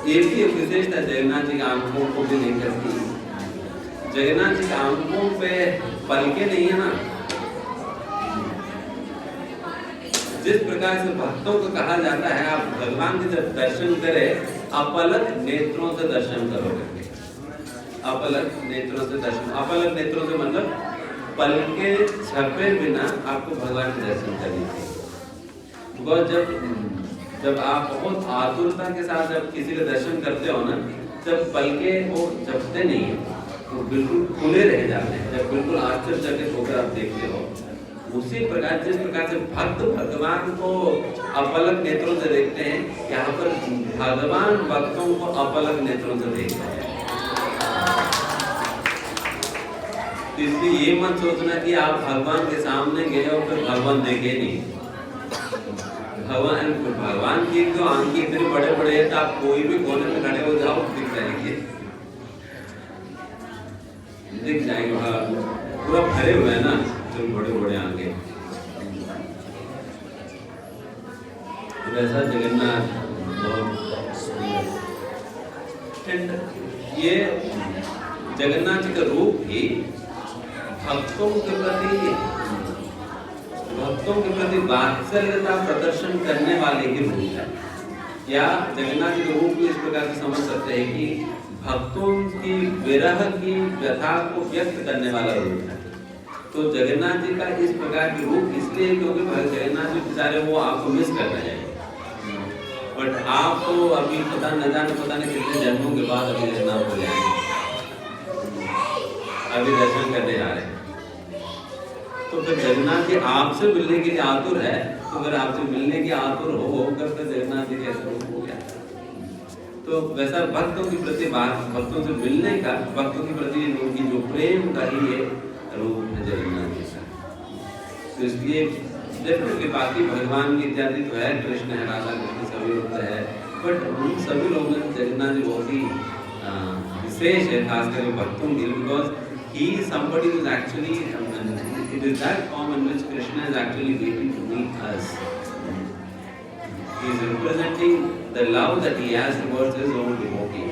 ये भी एक विशेषता जगन्नाथ जी की आंखों को भी नहीं करती। जगन्नाथ जी की आंखों पे पलके नहीं है ना। जिस प्रकार से भक्तों को कहा जाता है आप भगवान के जब दर्शन करें अपलक नेत्रों से दर्शन करोगे। अपलक नेत्रों से दर्शन, अपलक नेत्रों से मतलब पलके झपे बिना आपको भगवान के दर्शन करने चाहिए। बहुत जब आप बहुत आतुरता के साथ जब किसी का दर्शन करते हो ना, जब पलके वो झपते नहीं है, वो बिल्कुल खुले रह जाते हैं। जब बिल्कुल आश्चर्यचकित होकर आप देखते हो, उसी प्रकार जिस प्रकार से भक्त भगवान को अपलक नेत्रों से देखते हैं, यहाँ पर भगवान भक्तों को अपलक नेत्रों से देखते हैं। इसलिए ये मत सोचना कि आप भगवान के सामने गए और फिर भगवान देखे नहीं। भगवान की जो आंखें इतने बड़े बड़े हैं, तो आप कोई भी कोने में खड़े हो जाओ दिख जाएंगे, दिख जाएंगे। पूरा भरे हुए हैं ना जो बड़े बड़े आंखें। वैसा जगन्नाथ ये जगन्नाथ जी का रूप ही भक्तों के प्रति वात्सल्यता प्रदर्शन करने वाले ही रूप है। या जगन्नाथ जी का रूप इस प्रकार से समझ सकते हैं कि भक्तों की विरह की व्यथा को व्यक्त करने वाला रूप है। तो जगन्नाथ जी का इस प्रकार के रूप इसलिए क्योंकि जगन्नाथ जी बेचारे वो आपको मिस कर रहे हैं, बट आप तो अभी पता नहीं कितने जन्मों के बाद अभी जगन्नाथ को जाएंगे, अभी दर्शन करने जा रहे हैं। तो फिर जगन्नाथ जी आपसे मिलने के लिए आतुर है, तो अगर आपसे मिलने की आतुर होकर तो जगन्नाथ जी कैसे रूप हो गया। तो वैसा भक्तों के प्रति भक्तों से मिलने का, भक्तों के प्रति उनकी जो प्रेम का ही ये रूप है जगन्नाथ जी का। तो इसलिए डेफिनेटली बाकी भगवान की इत्यादि तो है, कृष्ण है, राधा कृष्ण सभी लोग है, बट उन सभी लोगों में जगन्नाथ जी बहुत ही विशेष है, खासकर भक्तों के लिए, because he is somebody who is actually it is that form in which Krishna is actually waiting to meet us. He is representing the love that he has towards his own devotee.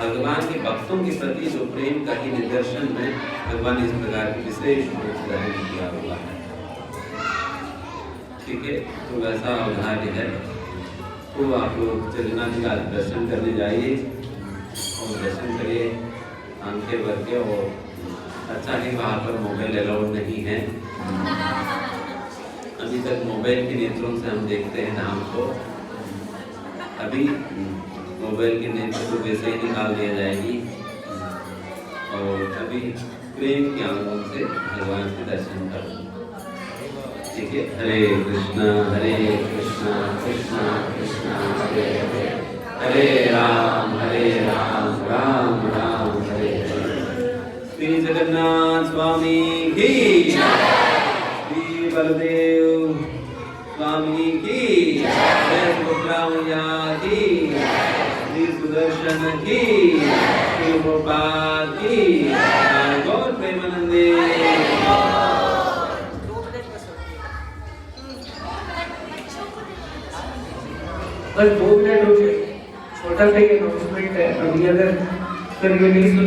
भगवान के भक्तों के प्रति जो प्रेम का ही निदर्शन में भगवान इस प्रकार की विशेष रूप ग्रहण किया हुआ है। ठीक है, तो वैसा भाग्य है। तो आप लोग जगन्नाथ जी का दर्शन करने जाइए और दर्शन करिए आंखें भर के। और अच्छा है वहाँ पर मोबाइल अलाउड नहीं है, अभी तक मोबाइल के नेत्रों से हम देखते हैं धाम को, अभी मोबाइल के नेत्र को वैसे ही निकाल दिया जाएगी और अभी प्रेम की आंखों से भगवान के दर्शन करो। ठीक है, हरे कृष्णा कृष्णा कृष्णा हरे हरे, हरे राम राम राम हरे हरे। श्री जगन्नाथ स्वामी की, श्री बलदेव स्वामी की, जय सुभद्रा मैया की, श्री सुदर्शन की, श्री गोपाल की, गौर प्रेमानंदे। बस 2 मिनट रुकिए, छोटा सा ये अनाउंसमेंट है। अभी अगर नहीं सुने